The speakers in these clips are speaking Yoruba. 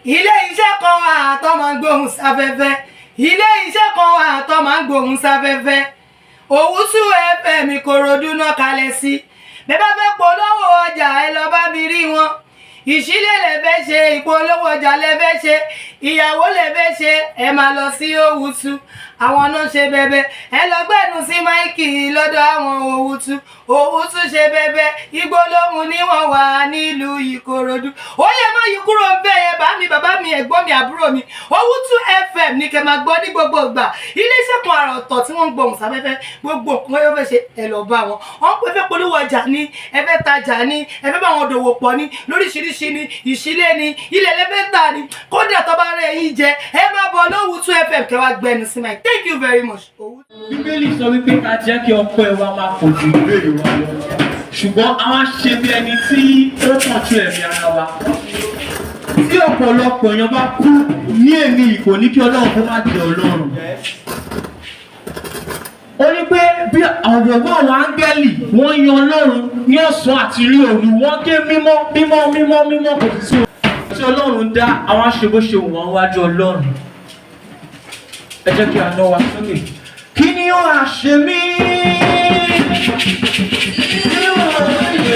ilé iṣẹ́ kan wà tó máa ń gbóhùn sáfẹ́fẹ́ ilé iṣẹ́ kan wà tó máa ń gbóhùn sáfẹ́fẹ́ Owutu FM Ìkòròdú náà kalẹ̀ sí bẹ́ẹ̀ bá fẹ́ polówó ọjà ẹ lọ bá mi rí wọn ìṣílẹ̀ lẹ fẹ́ ṣe ìpolówó ọjà lẹ fẹ́ ṣe ìyàwó lẹ fẹ́ ṣe ẹ máa lọ sí Owutu àwọn náà ṣe bẹ̀bẹ̀ ẹ lọ gbẹ́nu sí máìkì lọ́dọ̀ àwọn Owutu ṣe bẹ̀bẹ̀ ìgbólóhùn ni wọ́n wà nílùú Ìkòròdú ó yẹ má yí kúrò bẹ́ẹ̀ yẹn bá mi bàbá mi ẹ̀gbọ́n mi àbúrò mi Owutu FM ní kẹ́ máa gbọ́ ní gbogbo ìgbà iléeṣẹ́ kan àrà ọ̀tọ̀ tí wọ́n ń gbóhùn sáfẹ́fẹ́ gbogbo nǹkan yóò fẹ́ ṣe ẹ lọ bá wọn wọ́n pẹ́ fẹ́ polówó ọjà ní ẹ fẹ́ tajà ní ẹ fẹ́ bá wọn dòwò pọ̀ ní lóríṣiríṣi ní ìṣílẹ̀ ní ilẹ̀ lẹ́fẹ́ tà ní kódà tó bá rẹ̀ yín jẹ ẹ máa bọ̀ Owutu FM kẹ́ wá gbẹnu sí máa thank you very much. Bíbélì sọ wípé ká jẹ́ kí ọpẹ́ wa máa pọ̀ ju ìbéèrè wa lọ ṣùgbọ́n a máa ṣe bí ẹni tí ó kàn tún ẹ̀mí ara wa. Tí ọ̀pọ̀lọpọ̀ èèyàn bá kú ní èmi kò ní kí Ọlọ́run kó má jẹ Ọlọ́run. Ó ní pé bí ọ̀wọ̀wọ́ àwọn áńgẹ́lì wọ́n yan Ọlọ́run ní ọ̀sán àti ní òru wọ́n ké mímọ́ mímọ́ mímọ́ mímọ́ kò sí tí Ọlọ́run dá àwọn aṣebóṣe wọ́n wájú Ọlọ́run. Ẹ jẹ́ kí a ná wa sókè. Kí ni ó wá ṣe mí? Kí ni ó wá ṣe mí?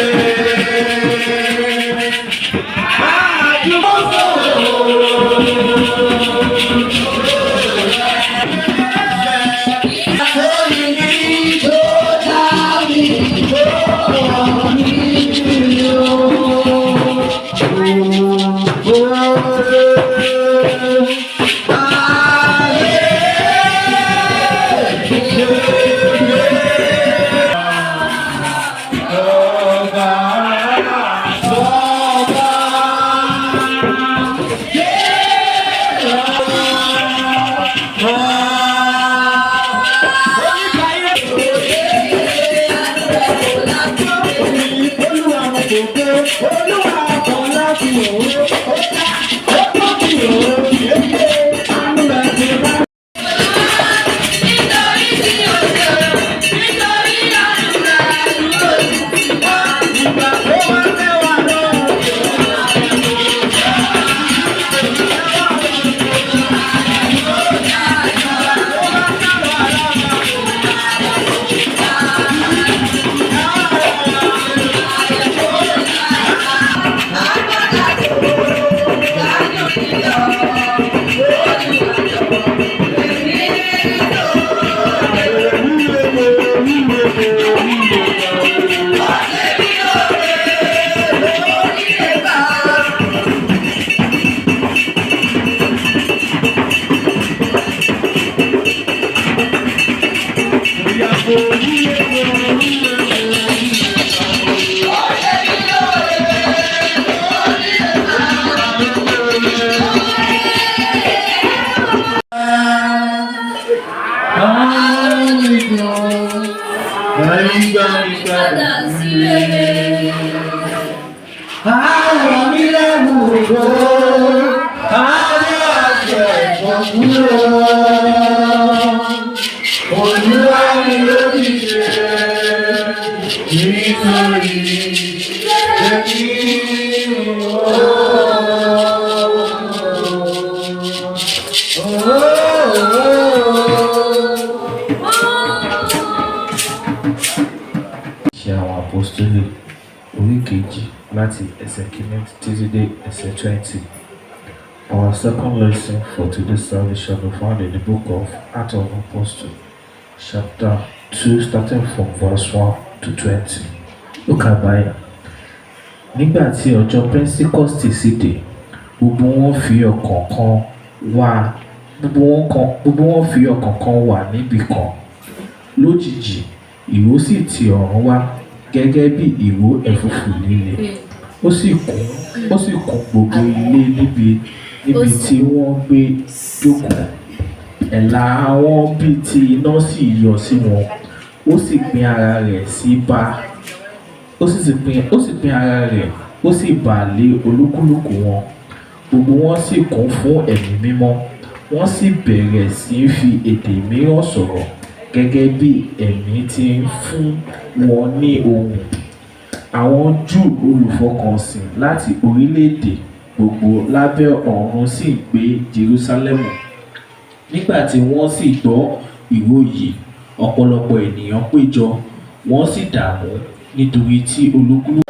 Láti ẹsẹ̀ kìíní títí dé ẹsẹ̀ 20. Our second lesson for today's service shall be found in the book of Acts of Apostles, chapter 2, starting from verse 1 to 20. Look at Bible. Nígbà tí ọjọ́ Pentecost sì dé, gbogbo wọn fi ọkàn kan wà níbì kan. Lójijì, ìró sì ti ọ̀run wá gẹ́gẹ́ bí ìró ẹ̀fúùfù líle. Ó sì kún gbogbo ilé níbi tí wọ́n gbé jókòó. Ẹ̀là àwọn bíi ti iná sì yọ sí wọn. Ó sì pín ara rẹ̀ ó sì bà lé olúkúlùkù wọn. Gbogbo wọn sì kún fún ẹ̀mí mímọ́. Wọ́n sì bẹ̀rẹ̀ sí fi èdè mìíràn sọ̀rọ̀ gẹ́gẹ́ bí ẹ̀mí ti ń fún wọn ní ohùn. Àwọn Júù olùfọkànsìn láti orílẹ̀-èdè gbogbo lábẹ́ ọ̀run sì gbé Jerúsálẹ́mù. Nígbà tí wọ́n sì gbọ́ ìró yìí, ọ̀pọ̀lọpọ̀ ènìyàn péjọ, wọ́n sì dààmú nítorí tí olúkúlùkù.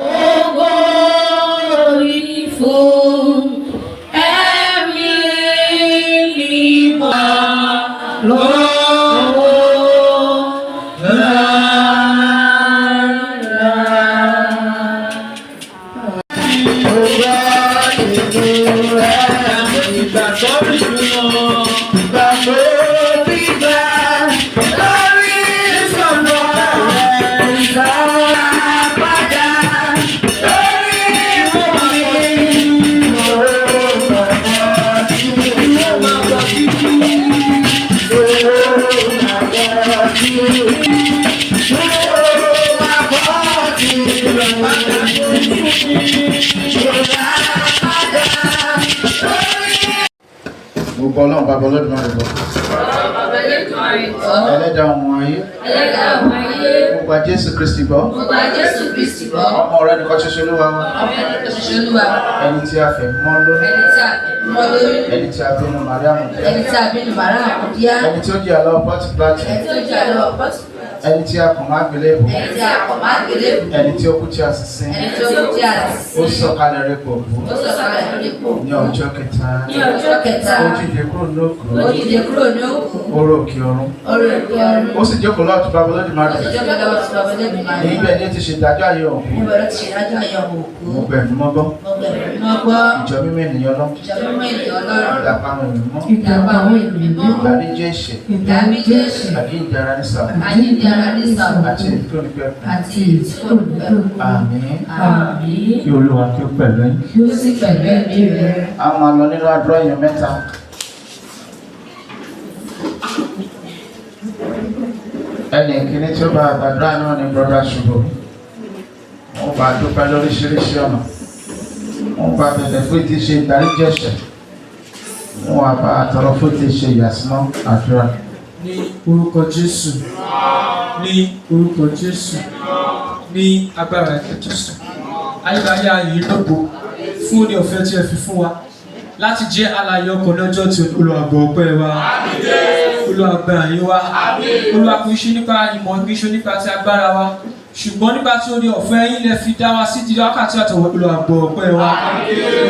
Gbogbo Ọlọ́run bàbá Olódùmarè bọ̀. Ẹlẹ́dàá ọmọ ayé. Gbogbo Jésù Kristi bọ̀. Ọmọ rẹ̀ nìkan ṣoṣo Olúwa wa. Ẹni tí a fẹ̀ mọ́ lórí. Ẹni tí a bínú Màríàmù díá. Ẹni tí ó jẹ́ àlọ́ pọ́tù pláàtì. Ẹni tí a kùn má gbélébù. Ẹni tí ó kú tí a sì sin. Ó sọ̀kalẹ̀ rẹ̀ pọ̀ bú. Ní ọjọ́ kẹta. Ó jíde kúrò ní òkú. Ó rò kí ọ̀run. Ó sì jókòó lọ́ọ̀tún bàbá Olódùmarè. Ní ibẹ̀ ni ó ti ṣe ìdájọ́ ayé òkú. Mo bẹ̀rù mọ́ gbọ́. Ìjọ mímọ́ ènìyàn lọ. Ìdàpọ̀ àwọn ènìyàn mọ́. Ìdáríjì ẹ̀ṣẹ̀. Àbí ìdára ní sàmù. Àti ìdúró ní pẹ́ẹ́pẹ́. Àmín. Kí Olúwa kí ó pẹ̀lú yín. A máa lọ nínú àdúrà èèyàn mẹ́ta. Ẹni ìkíní tí ó bá àgbàdúrà náà ní brọ́dá ṣubú. Wọ́n bá dúpẹ́ lóríṣiríṣi ọ̀nà. Wọ́n bá bẹ̀rẹ̀ fún ti ṣe ìdáríjì ẹ̀ṣẹ̀. Wọ́n wá bá àtọ̀rọ̀ fún ti ṣe ìyàsímọ́ àdúrà. Ní orúkọ Jésù, ní orúkọ Jésù, ní agbára ẹ̀jẹ̀ Jésù. Ayérayé ayé lógo fún ní ọ̀fẹ́ tí ẹ fi fún wa láti jẹ́ alààyè ọkàn lọ́jọ́ tí Olúwa gbọ́ ọpẹ́ wa. Olúwa gba àyè wa. Olúwa kò ṣe nípa ìmọ̀ kì í ṣe nípa ti agbára wa. Ṣùgbọ́n nípa tí orí ọ̀fẹ́ yín lẹ fi dá wa sí di wákàtí àtọwọ́ Olúwa gbọ́ ọpẹ́ wa.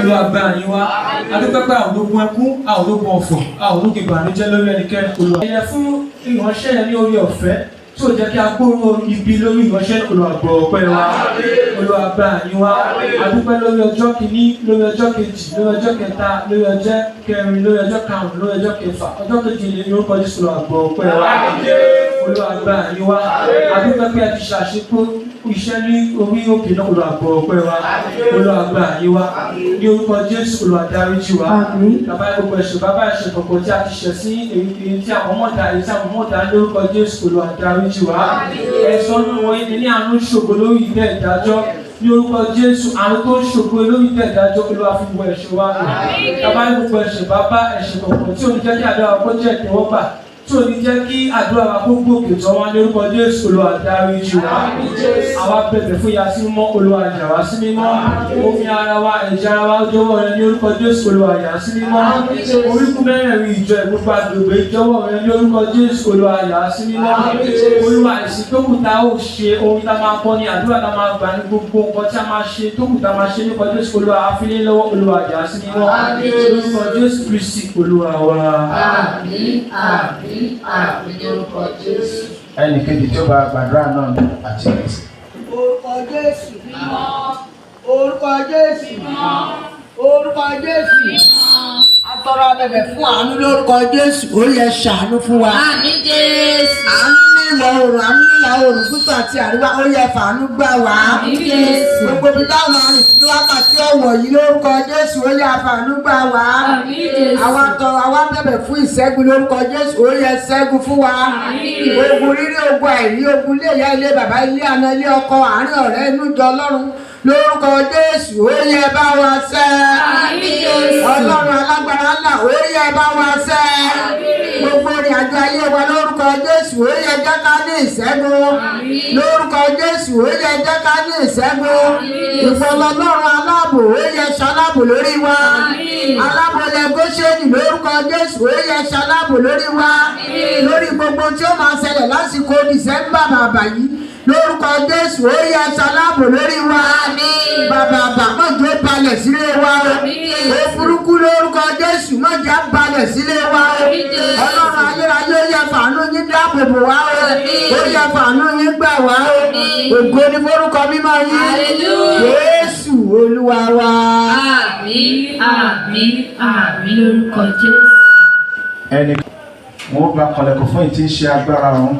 Olúwa gba àyè wa. Adúpẹ́ pé àwọn ológun ẹkún, àwọn ológun ọ̀fọ̀, àwọn ológun ìbànújẹ́ lórí ẹnikẹ́ni Olúwa. Ẹ̀yẹ fún ìránṣẹ́ yẹn ní orí ọ̀fẹ́ tí ó jẹ́ kí a gbóòrò ibi lórí ìránṣẹ́ Olúwa gbọ́ ọpẹ́ wa. Olúwa gba àyè wa. Adúpẹ́ lórí ọjọ́ kìíní, lórí ọjọ́ kejì, lórí ọjọ́ kẹta, lórí ọjọ́ kẹrin, lórí ọjọ́ karùn-ún, lórí ọjọ́ kẹfà, ọjọ́ keje ní orúkọ Jésù Olúwa gbọ́ ọpẹ́ wa. Olúwa gba àyè wa. Adúpẹ́ pé a ti ṣàṣepọ̀ iṣẹ́ ní orí òkè náà Olúwa gbọ́ ọpẹ́ wa. Olúwa gba àyè wa. Ní orúkọ Jésù Olúwa dáríjì wa. Bàbá gbogbo ẹ̀ṣẹ̀ bàbá ẹ̀ṣẹ̀ kọ̀ọ̀kan tí a ti ṣẹ̀ sí èyí tí àwọn ọmọdé àyè tí àwọn ọmọdé àyè lórúkọ Jésù Olúwa dáríjì wa. Ẹ̀sọ́ ní wọ́n ní àánú ṣògo lórí ìtẹ́ ìdájọ́. Ní orúkọ Jésù àwọn tó ń ṣògo lórí ìtẹ́ ìdájọ́ Olúwa fi wọ ẹ̀ṣẹ̀ wa. Bàbá gbogbo ẹ̀ṣẹ̀ bàbá ẹ̀ṣẹ̀ kọ̀ọ̀kan tí ò ní jẹ́ kí àdúrà kó jẹ́ ìtẹ́wọ́gbà, tí ò ní jẹ́ kí àdúrà wa kó gbòkè tó wá ní orúkọ Jésù Olúwa dáríjì wa. Àwa bẹ̀bẹ̀ fún ìyà sí mímọ́ Olúwa yà wá sí mímọ́. Omi ara wa ẹ̀jẹ̀ ara wa jọ̀wọ́ rẹ ní orúkọ Jésù Olúwa yà sí mímọ́. Orígun mẹ́rẹ̀ẹ̀rin ìjọ ìgbópa gbogbo jọ̀wọ́ rẹ ní orúkọ Jésù Olúwa yà sí mímọ́. Olúwa ìsìn tó kù tá ó ṣe ohun tá máa kọ́ ní àdúrà tá máa gbà ní gbogbo nǹkan tí a máa ṣe tó kù tá máa ṣe nípa Jésù Olúwa àfilé lọ́wọ́ Olúwa yà sí mímọ́. Orúkọ Jésù Kristi Olúwa wa. Ẹni kejì tí ó bá àgbàdúrà náà ní àti ẹ̀sìn. Orúkọ Jésù mímọ́. Orúkọ Jésù mímọ́. Orúkọ Jésù mímọ́. Atọrọ abẹ̀bẹ̀ fún àánú lórúkọ Jésù. Ó yẹ ṣàánú fún wa. Àmín Jésù. Àánú ní ìlà oòrùn, àánú ní ìlà oòrùn, gúúsù àti àríwá. Ó yẹ fàánú gbà wá. Àmín Jésù. Gbogbo ibi táwọn máa rìn sí wákàtí ọ̀wọ̀ yìí lórúkọ Jésù. Ó yẹ fàánú gbà wá. Àmín Jésù. Àwa tọrọ àwa bẹ̀bẹ̀ fún ìṣẹ́gun lórúkọ Jésù. Ó yẹ ṣẹ́gun fún wa. Àmín. Ogun rírí, ogun àìrí, ogun ilé ìyá, ilé bàbá, ilé àna, ilé ọkọ, àárín ọ̀rẹ́, inú ìjọ Ọlọ́run lórúkọ Jésù. Ó yẹ bá wa ṣẹ́. Àmín Jésù. Ọlọ́run alágbára ńlá, ó yẹ bá wa ṣẹ́. gbogbo ìrìn àjò ayé wa lórúkọ Jésù ó yẹ jẹ́ ká ní ìṣẹ́gun lórúkọ Jésù ó yẹ jẹ́ ká ní ìṣẹ́gun ìfọlọ́lọ́run aláàbò ó yẹ ṣaláàbò lórí wa aláàbò lẹ́gọ́ṣẹ́nì lórúkọ Jésù ó yẹ ṣaláàbò lórí wa lórí gbogbo tí ó máa ṣẹlẹ̀ lásìkò Dìsẹ́mbà bàbá yìí lórúkọ Jésù ó yẹ ṣaláàbò lórí wa bàbá mọ̀jọ́ balẹ̀ sílé wa ó burúkú lórúkọ Jésù mọ̀jọ́ balẹ̀ sílé wa Ọlọ́run ayérayé ó yẹ fàánú yín dáàbò bò wá ó yẹ fàánú yín gbà wá ògo ní forúkọ mímọ́ yín Jésù Olúwa wa. Àmín, àmín, àmín lórúkọ Jésù. Ẹni wọ́n bá kọlẹ̀kọ̀ fún ìtí ń ṣe agbára ọ̀hún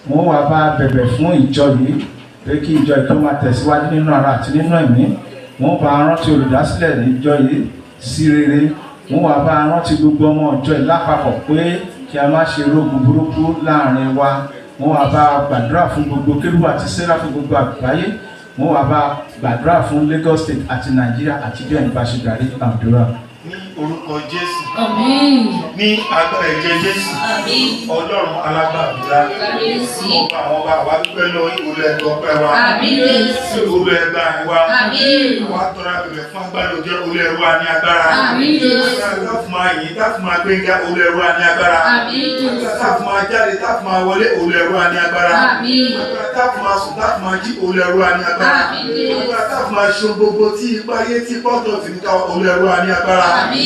wọ́n wá bá bẹ̀bẹ̀ fún ìjọ yìí pé kí ìjọ yìí kó máa tẹ̀síwájú nínú ara àti nínú ẹ̀mí wọ́n bá rántí olùdásílẹ̀ ìjọ yìí sí rere wọ́n wá bá rántí gbogbo ọmọ ìjọ yìí lápapọ̀ pé kí a má ṣe rógun burúkú láàrin wa wọ́n wá bá gbàdúrà fún gbogbo kérúbù àti séráfù gbogbo àgbáyé wọ́n wá bá gbàdúrà fún Lagos State àti Nàìjíríà àti bí ẹni bá ṣe darí àdúrà. Ní orúkọ Jésù. Àmín. Ní agbára ẹ̀jẹ̀ Jésù. Àmín. Ọlọ́run alágbàdúrà. Kábíyèsí. Ọba àwọn ọba àwa dúpẹ́ lọ olú ẹgbẹ́ ọpẹ́ wa. Àmín Jésù. Olú ẹgbẹ́ àìwá. Àmín. Àwa tọrọ àbẹ̀bẹ̀ fún agbára òjẹ́ olú ẹrú wa ní agbára. Àmín Jésù. Táàfù máa yìn, táàfù máa gbéga olú ẹrú wa ní agbára. Àmín Jésù. Táàfù máa jáde, táàfù máa wọlé olú ẹrú wa ní agbára. Àmín. Táàfù máa sùn, táàfù máa jí olú ẹrú wa ní agbára. Àmín Jésù. Táàfù máa ṣe gbogbo tí ipa ayé tí pọ́tọ̀ fi ní káwa olú ẹrú wa ní agbára. Àmín.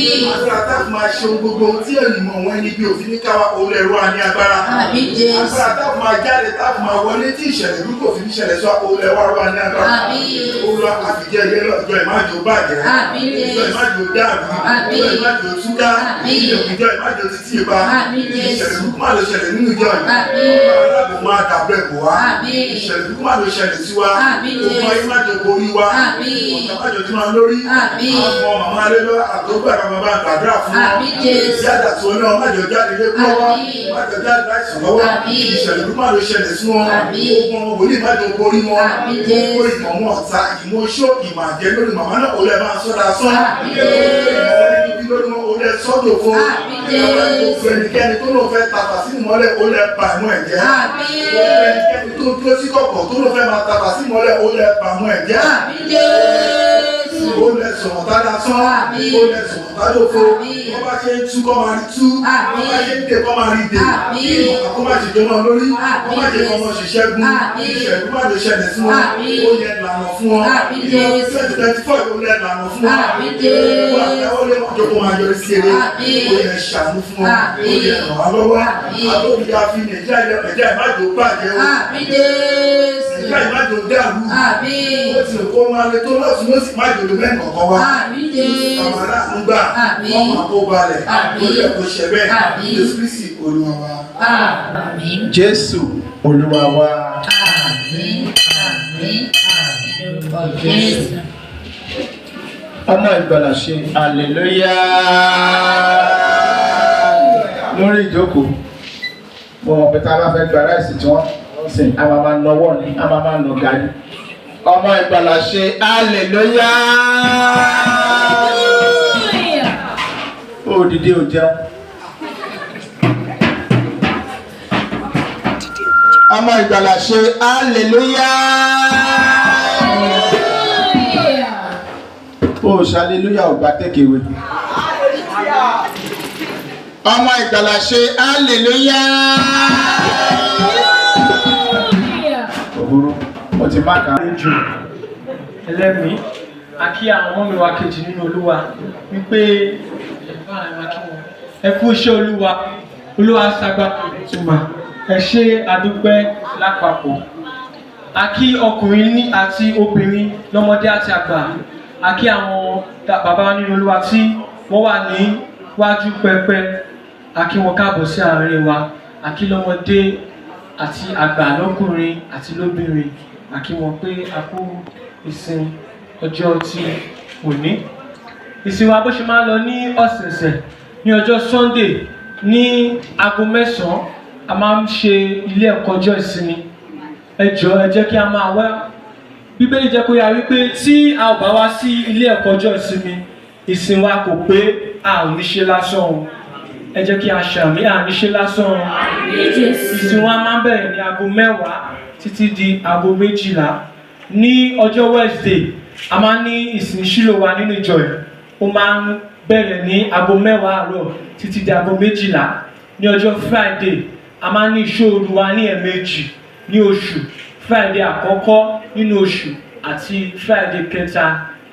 Táàfù máa ṣe gbogbo tí ènìyàn wọn ní bí òfin ní káwa olú ẹrú wa ní agbára. Àmín Jésù. Táàfù máa jáde, táàfù máa wọlé tí ìṣẹ̀lẹ̀ bí kò fi ní ṣẹlẹ̀ sọ olú ẹrú wa ní agbára. Àmín. Olú àfijẹ́ ilé ọjọ́ ìmájò bàjẹ́. Àmín Jésù. Ọjọ́ ìmájò dàbí. Àmín. Ọjọ́ ìmájò túká. Àmín. Ìjọ ìmájò títí ipa. Àmín Jésù. Ìṣẹ̀lẹ̀ burúkú máa lọ ṣẹlẹ̀ nínú ìjọ yìí. Àmín. Aláàbò máa dàbẹ̀ bò wá. Àmín. Ìṣẹ̀lẹ̀ burúkú máa lọ ṣẹlẹ̀ sí wa. Àmín Jésù. Ògùn ayé májò borí wa. Àmín. Ọ̀tá májò tí máa lórí. Àmín. Àwọn màmá alẹ́lọ́ àtọ́gbà bàbá gbàdúrà fún wọn. Àmín Jésù. Ìyáàdà tí wọn náà májò jáde lé lọ́wọ́. Àmín. Májò jáde láìsàn lọ́wọ́. Àmín. Ìṣẹ̀lẹ̀ burúkú máa lọ ṣẹlẹ̀ sí wọn. Àmín. Ogun wòlíì májò borí wọn. Àmín Jésù. Gbogbo ìmọ̀ wọn ọ̀tá ìmọ̀ oṣó ìmọ̀ àjẹ́ lórí màmá náà olè máa sọ́dà sán. Àmín Jésù. Lórí wọn olè sọ́dọ̀ fún. Àmín Jésù. Gbogbo ẹnikẹ́ni tó lọ fẹ́ tàfà sínú mọ́lẹ̀ olè bà mú ẹ̀jẹ̀. Àmín. Gbogbo ẹnikẹ́ni tó dúró sí kọ̀kọ̀ tó lọ fẹ́ máa tàfà sínú mọ́lẹ̀ olè bà mú ẹ̀jẹ̀. Àmín Jésù. Olè sọ̀rọ̀ tádà sán. Àmín. Olè sọ̀rọ̀ tádò fún. Àmín. Wọ́n bá ṣe ń tú kọ́ máa rí tú. Àmín. Wọ́n bá ṣe ń dè kọ́ máa rí dè. Àmín. Ìmọ̀ kó má ṣe jóná lórí. Àmín. Wọ́n má ṣe kọ́ ọmọ ṣiṣẹ́ gún. Àmín. Ìṣẹ̀lú má lè ṣẹlẹ̀ sí wọn. Àmín. Ó yẹ lànà fún wọn. Àmín Jésù. 2024 ó yẹ lànà fún wọn. Àmín Jésù. Wọ́n àtẹ́wọ́ lé wọn jókòó máa yọrí sí eré. Àmín. Ó yẹ ṣàánú fún wọn. Àmín. Ó yẹ ràn wá lọ́wọ́. Àmín. Àtòbíyá fi Nàìjíríà ìmájò bàjẹ́ o. Àmín Jésù. Nàìjíríà ìmájò dàrú. Àmín. Ó ti rò kó máa lè tó lọ́sùn ló sì májò ló mẹ́rin kọ̀ọ̀kan wá. Àmín Jésù. Àwọn aláàánú gbà. Àmín. Wọ́n máa kó balẹ̀. Àmín. Ó yẹ kó ṣẹ bẹ́ẹ̀. Àmín. Jésù Kristi Olúwa wa. Àmín. Jésù Olúwa wa. Àmín. Àmín. Àmín lórúkọ Jésù. Ọmọ ìgbàlà ṣe hallelujah lórí ìjókòó. Mo mọ̀ pé tá a bá fẹ́ gba ráìsì tí wọ́n sìn, a máa nọwọ́ ni, a máa nọ gàdí. Ọmọ ìgbàlà ṣe hallelujah. Ó dìde ò jẹun. Ọmọ ìgbàlà ṣe hallelujah. Ó ṣàlélúyà ò gbà tẹ́kẹ̀wé. Ọmọ ìgbàlà ṣe hallelujah. Òbúrú, ó ti má kà á. Jù ẹlẹ́mìí, a kí àwọn ọmọ mi wa kejì nínú Olúwa wípé ẹ kú iṣẹ́ Olúwa, Olúwa ṣàgbàtò ìtumọ̀, ẹ ṣé àdúpẹ́ lápapọ̀. A kí ọkùnrin ní àti obìnrin lọ́mọdé àti àgbà. A kí àwọn bàbá wa nínú Olúwa tí wọ́n wà ní wájú pẹpẹ. A kí wọn káàbọ̀ sí àárín wa. A kí lọ́mọdé àti àgbà lọ́kùnrin àti lóbìnrin. A kí wọn pé a kú ìsìn ọjọ́ tí òní. Ìsìn wa bó ṣe máa ń lọ ní ọ̀sẹ̀ọ̀sẹ̀ ní ọjọ́ Sunday ní aago 9 a máa ń ṣe ilé ẹ̀kọ́ ọjọ́ ìsinmi. Ẹ jọ̀ọ́ ẹ jẹ́ kí a máa wá. Bíbélì jẹ́ kó yà wípé tí a ò bá wá sí ilé ẹ̀kọ́ ọjọ́ ìsinmi, ìsìn wa kò pé a ò ní ṣe lásán o. ẹ jẹ́ kí a ṣàmì àníṣe lásán. Ìsìn wa máa ń bẹ̀rẹ̀ ní aago 10 títí di aago 12. Ní ọjọ́ Wednesday a máa ń ní ìsìn ìṣílò wa nínú ìjọ ẹ̀. Ó máa ń bẹ̀rẹ̀ ní aago 10 àárọ̀ títí di aago 12. Ní ọjọ́ Friday a máa ń ní ìṣòro wa ní ẹ̀ẹ̀mejì ní oṣù. Friday àkọ́kọ́ nínú oṣù àti Friday kẹta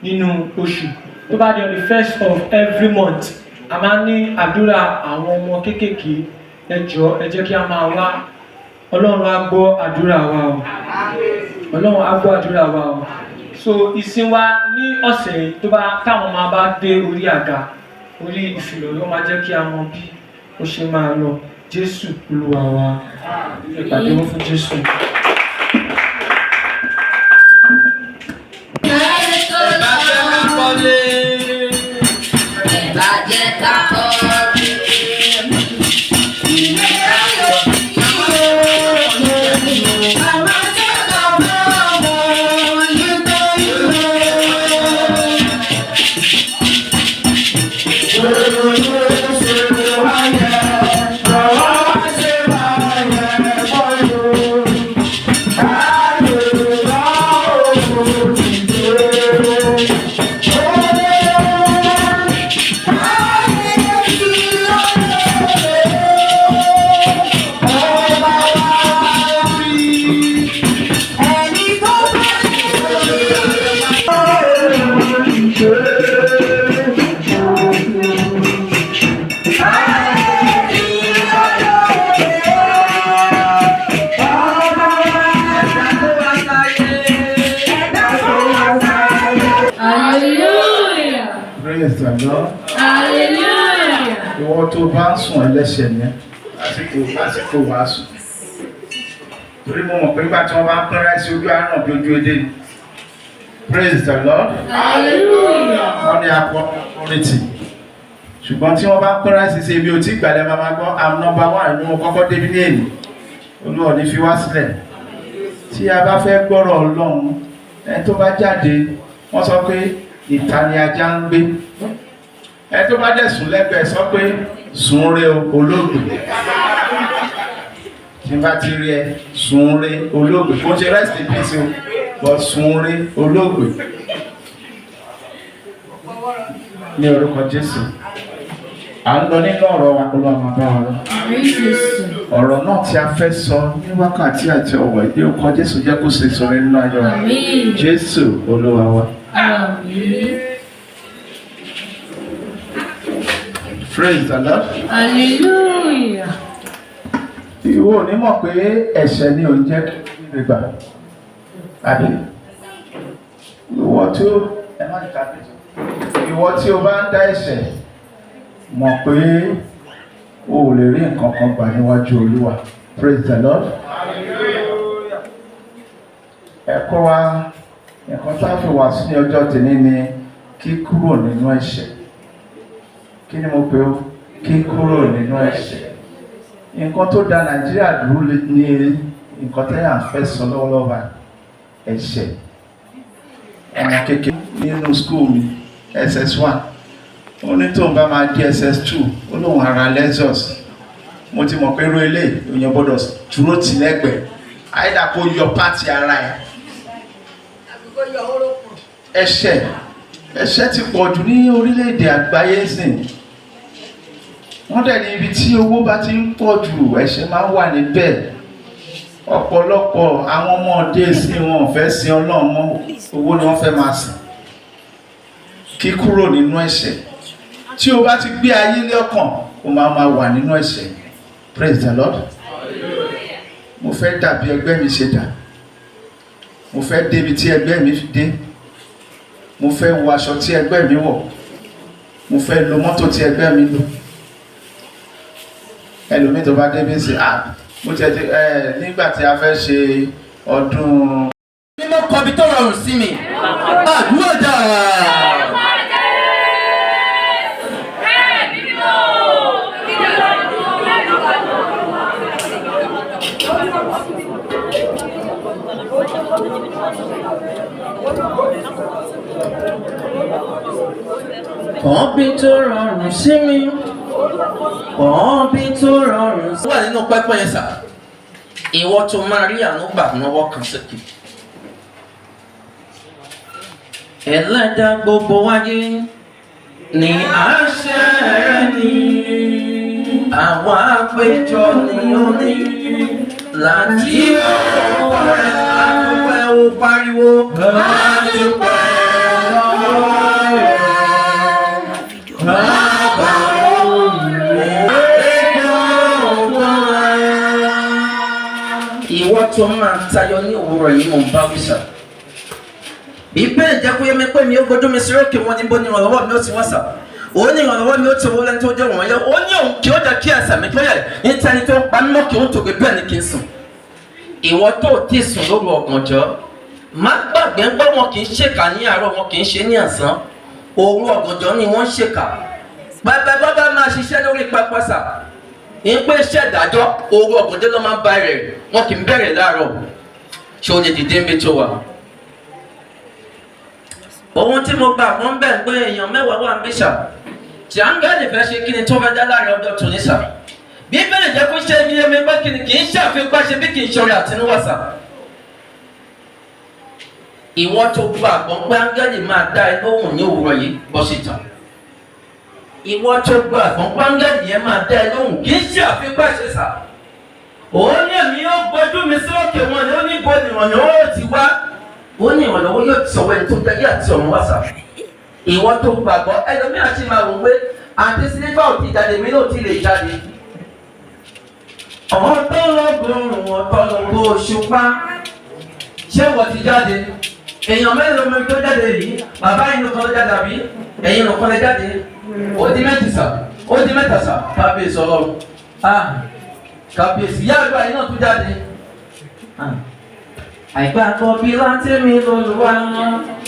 nínú oṣù. Tó bá di on the 1st of every month a máa ń ní àdúrà àwọn ọmọ kéékèèké. Ẹ jọ̀ọ́ ẹ jẹ́ kí a máa wá. Ọlọ́run á gbọ́ àdúrà wa o. Ọlọ́run á gbọ́ àdúrà wa o. So ìsìn wa ní ọ̀sẹ̀ yìí tó bá táwọn máa bá dé orí àga orí ìfìlọ̀ ló máa jẹ́ kí a mọ bí ó ṣe máa lọ. Jésù Olúwa wa. Ìpàdé wọn fún Jésù. Ìwọ tó bá ń sùn ẹlẹ́ṣẹ̀ ni àsìkò wàásù. Torí mo mọ̀ pé nígbà tí wọ́n bá ń pín ráìsì ojú àárọ̀ bí ojú èdè. Praise the Lord. Wọ́n ní akọ authority. Ṣùgbọ́n tí wọ́n bá ń pín ráìsì sí ibi òtí ìgbàlẹ̀ máa gbọ́ I'm number 1 ní mo kọ́kọ́ débi ní èyí. Olúwa ní fi wá sílẹ̀. Tí a bá fẹ́ gbọ́rọ̀ Ọlọ́run ẹni tó bá jáde wọ́n sọ pé ìta ni ajá ń gbé. Ẹ tó bá dẹ̀ sùn lẹ́gbẹ̀ẹ́ sọ pé sùn re olóògbé. Tí n bá ti rí ẹ sùn re olóògbé. Kò ṣe rest in peace o, but sùn re olóògbé. Ní orúkọ Jésù. À ń lọ nínú ọ̀rọ̀ wa Olúwa máa bá wa lọ. Ọ̀rọ̀ náà tí a fẹ́ sọ ní wákàtí àti ọ̀wọ̀ ìdí orúkọ Jésù jẹ́ kó ṣe sọ̀rọ̀ nínú ayọ̀ wa. Jésù Olúwa wa. Praise the Lord. Hallelujah. Ìwọ ò ní mọ̀ pé ẹ̀ṣẹ̀ ni ò ń jẹ́ gbígbà. Àbí? Ìwọ tí o bá ń dá ẹ̀ṣẹ̀ mọ̀ pé o ò lè rí nǹkan kan gbà níwájú Olúwa. Praise the Lord. Ẹ̀kọ́ wa, ẹ̀kọ́ tá a fi wà sí ọjọ́ tèmi ni kíkúrò nínú ẹ̀ṣẹ̀. Kí ni mo pè ó? Kíkúrò nínú ẹ̀ṣẹ̀. Nǹkan tó dá Nàìjíríà dúró ní nǹkan tẹ́yà ń fẹ́ sọ lọ́wọ́lọ́wọ́ ẹ̀ṣẹ̀. Ọmọ kékeré nínú school mi SS1 ó ní tóun bá máa di SS2 ó lóun ara Lexus. Mo ti mọ̀ pé irú ilé èèyàn gbọ́dọ̀ dúró tì lẹ́gbẹ̀ẹ́ àìdá kó yọ pátì ara ẹ̀. Ẹ̀ṣẹ̀ ti pọ̀ jù ní orílẹ̀-èdè àgbáyé sìn. Wọ́n dẹ̀ ní ibi tí owó bá ti ń pọ̀ jù ẹ̀ṣẹ̀ máa ń wà níbẹ̀. Ọ̀pọ̀lọpọ̀ àwọn ọmọdé sí wọn ò fẹ́ sin Ọlọ́run mọ́, owó ni wọ́n fẹ́ máa sìn. Kíkúrò nínú ẹ̀ṣẹ̀. Tí o bá ti gbé ayé lọ́kàn o máa wà nínú ẹ̀ṣẹ̀. Praise the Lord. Mo fẹ́ dàbí ẹgbẹ́ mi ṣe dà. Mo fẹ́ débi tí ẹgbẹ́ mi dé. Mo fẹ́ wọ aṣọ tí ẹgbẹ́ mi wọ̀. Mo fẹ́ lo mọ́tò tí ẹgbẹ́ mi lò. Ẹlòmíì tó bá débi sí mo ti nígbà tí a fẹ́ ṣe ọdún. Mímọ́ kọbi tó rọrùn sí mi. Àdúrà dáa. Kọbi tó rọrùn sí mi. Ọ̀bí tó rọrùn. Ó wà nínú pẹ́pẹ́ yẹn sà. Ìwọ tó máa rí àánú gbà lọ́wọ́ kan sókè. Ẹlẹ́dàá gbogbo wáyé ní àṣẹ rẹ̀ ní. Àwọn àpéjọ ni ó ní láti ọwọ́ rẹ̀ àdúpẹ́ ó pariwo. Àdúpẹ́ lọ́wọ́ rẹ̀. Ìwọ tó máa tayọ ní òwúrọ̀ yìí mò ń bá wíṣà. Bíbélì jẹ́ kó yé mi pé mi ó gbójú mi sórí òkè wọn níbo ni ìrànlọ́wọ́ mi ó ti wá sà. Ó ní ìrànlọ́wọ́ mi ó ti wọlé tó jẹ́ wọ̀nyẹ. Ó ní òun kí ó jẹ́ kí ẹsẹ̀ mi tó yẹ ní tẹni tó ń pa mímọ́ kí ó tògbé bẹ́ẹ̀ ni kí n sùn. Ìwọ tó ti sùn lóru ọ̀gànjọ́. Má gbàgbé pé wọn kì í ṣèkà ní àárọ̀ wọn kì í ṣe ní ọ̀sán. Òru ọ̀gànjọ́ ni wọ́n ń ṣèkà. Bàbá máa ṣiṣẹ́ lórí pápá sà. Ìpè iṣẹ́ ìdájọ́ òru ọ̀gànjọ́ ló máa ń bá rẹ̀ wọn kì í bẹ̀rẹ̀ láàárọ̀. Ṣé o lè dìde níbi tó wà? Ohun tí mo gbà wọ́n bẹ̀ pé èèyàn mẹ́wàá wà ń bí sà. Tí áńgẹ́lì fẹ́ ṣe kí ni tó fẹ́ dá láàrin ọjọ́ tó ní sà. Bíbélì jẹ́ kó ṣe ní ẹ̀mí pé kí ni kì í ṣàfihàn ṣe bí kì í ṣọrẹ àtinúwá sà. Ìwọ tó gbàgbọ́ pé áńgẹ́lì máa dá ẹ lóhùn ní òwúrọ̀ yìí bọ́ síta. Ìwọ tó gbàgbọ́ pé áńgẹ́lì yẹn máa dá ẹ lóhùn kì í ṣàfihàn ṣe sà. Ó ní èmi yóò gbójú mi sókè wọn ni ó ní bo ìrànlọ́wọ́ ó ti wá. Ó ní ìrànlọ́wọ́ yóò ti sọ̀wọ́ ẹni tó dáyé àti ọ̀run wá sà. Ìwọ tó gbàgbọ́ ẹlòmíràn ti máa wò pé àti sílífà ò ti jáde mí náà ò ti lè jáde. Ọ̀tọ̀ lọ́gọ́rùn-ún ọ̀tọ̀ lọ́gọ́ òṣùpá. Ṣé wọ́n ti jáde? Èèyàn mẹ́rin ló tó jáde yìí, bàbá yìí ló kọ́ ló jáde àbí? Ẹ̀yin ló kọ́ ló jáde. Ó di mẹ́tì sà, ó di mẹ́ta sà, kábíyèsí ọlọ́run. Kábíyèsí, ìyá àgbà yìí náà tún jáde. Àìgbàgbọ́ bí láti mi lọ́lùwà,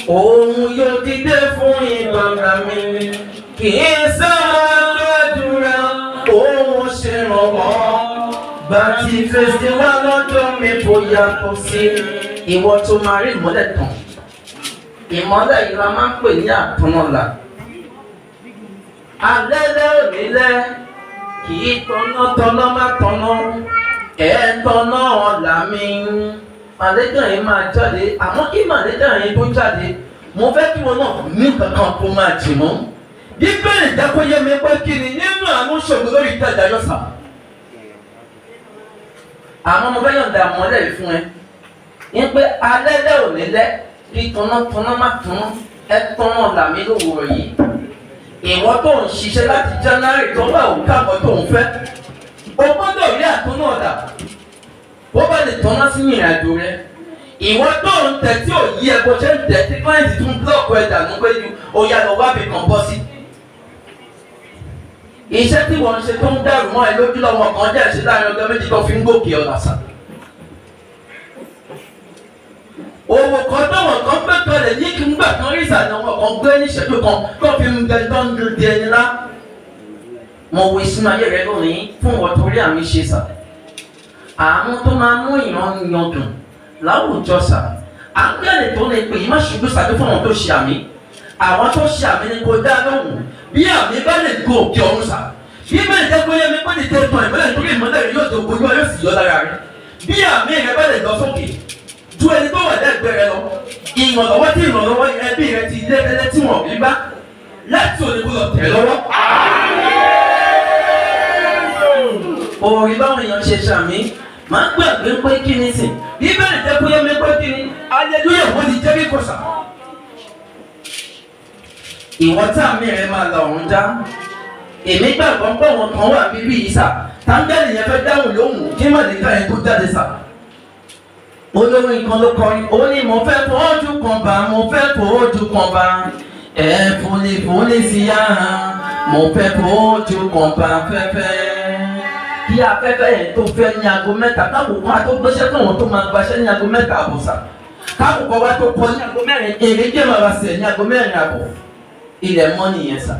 òun yóò dìde fún ìgbàgbà mi. Kì í sáà lọ́dúnra, òun ṣèrànwọ́. Bàtí fèsì wá lọ́jọ́ mi kò yàtọ̀ sí. Ìwọ tó máa rí ìmọ́lẹ̀ tán. Ìmọ́lẹ̀ yìí la máa ń pè ní àtọ́nàlà. Alẹ́lẹ́ ònílẹ̀ kì í tọ́nà má tọ́nà. Ẹ̀ẹ́tọ́nà ọ̀la mi. Màlẹ́dà yìí máa jáde, àmọ́ kí màlẹ́dà yìí tó jáde, mo fẹ́ kí wọn náà ní kankan tó máa jì mọ́. Bíbélì dákọ́ yé mi pé kí ni nínú àánú ṣògo lórí ìtajà yọ̀sà. Àmọ́ mo fẹ́ yọ̀ǹda àmọ́lẹ̀ yìí fún ẹ. Ní pé alẹ́lẹ́ ò nílẹ̀ kí tọ́nà má tọ́nà ẹ tọ́nà làmí lówùrọ̀ yìí. Ìwọ tó ń ṣiṣẹ́ láti January tó bá òun káàkọ́ tó ń fẹ́. O gbọ́dọ̀ rí àtúnú ọ̀dà. Bó bá lè tọ́ná sí ìrìn àjò rẹ. Ìwọ tó ń tẹ̀ tí ò yí ẹ bó ṣe ń tẹ̀ tí client tún búlọ̀kù ẹ̀ dànù pé ó yá lọ wábì kan bọ́ sí. Iṣẹ́ tí wọ́n ń ṣe tó ń dàrú mọ́ ẹ lójú lọ́wọ́ kan jẹ́ ìṣe láàrin ọjọ́ méjì tó fi ń gòkè ọ̀nà sàn. Òwò kan táwọn kan gbé kalẹ̀ ní kí n gbà kan rí ìsàlẹ̀ wọn kan gbé ní ìṣẹ́jú kan tó fi ń bẹ tó ń di ẹni lá. Mo wo ìsinmi ayé rẹ lónìí fún wọn torí àmì ṣe sà. Àwọn tó máa mú ìran yangàn láwùjọ sà. Àgbẹ̀lẹ̀ tó lè pè yí má ṣubú sàdé fún àwọn tó ṣe àmì. Àwọn tó ṣe àmì ni kò dá lóhùn. Bí àmì bá lè go òkè ọ̀run sà. Bí bẹ́ẹ̀ jẹ́ pé yẹmi pé ní tẹ́tàn ìmọ́lẹ̀ nítorí ìmọ́lẹ̀ rẹ yóò tó gbogbo yóò sì yọ lára rẹ. Bí àmì rẹ bá lè lọ sókè ju ẹni tó wà lẹ́gbẹ̀ẹ́ rẹ lọ. Ìrànlọ́wọ́ tí ìrànlọ́wọ́ ẹbí rẹ ti lẹ́lẹ́lẹ́ tí wọ́n rí bá láti òní kó lọ tẹ̀ lọ́wọ́. Òòrì báwọn èèyàn ṣe ṣàmì máa ń gbàgbé pé kí ni sìn. Bí bẹ́ẹ̀ jẹ́ pé yẹmi pé kí ni aleluya wọ́n ti jẹ́ bí kò sà. Ìwọ tí àmì rẹ máa la ọ̀run já. Èmi gbàgbọ́ pé àwọn kan wà bíbí yìí sà. Táńgẹ́lì yẹn fẹ́ dáhùn lóhùn kí màlẹ́kà yẹn tó jáde sà. Olórin kan ló kọrin, ó ní mo fẹ́ fojú kan bá, mo fẹ́ fojú kan bá. Fúnni sí yá, mo fẹ́ fojú kan bá fẹ́fẹ́. Kí afẹ́fẹ́ yẹn tó fẹ́ ní aago mẹ́ta, káàkùkọ wa tó gbéṣẹ́ fún àwọn tó máa gbaṣẹ́ ní aago mẹ́ta àbọ̀sà. Káàkùkọ wa tó kọ ní aago mẹ́rin, èrè jẹ́ máa wá sẹ̀ ní aago mẹ́rin àbọ̀. Ilẹ̀ mọ́ nìyẹn sà.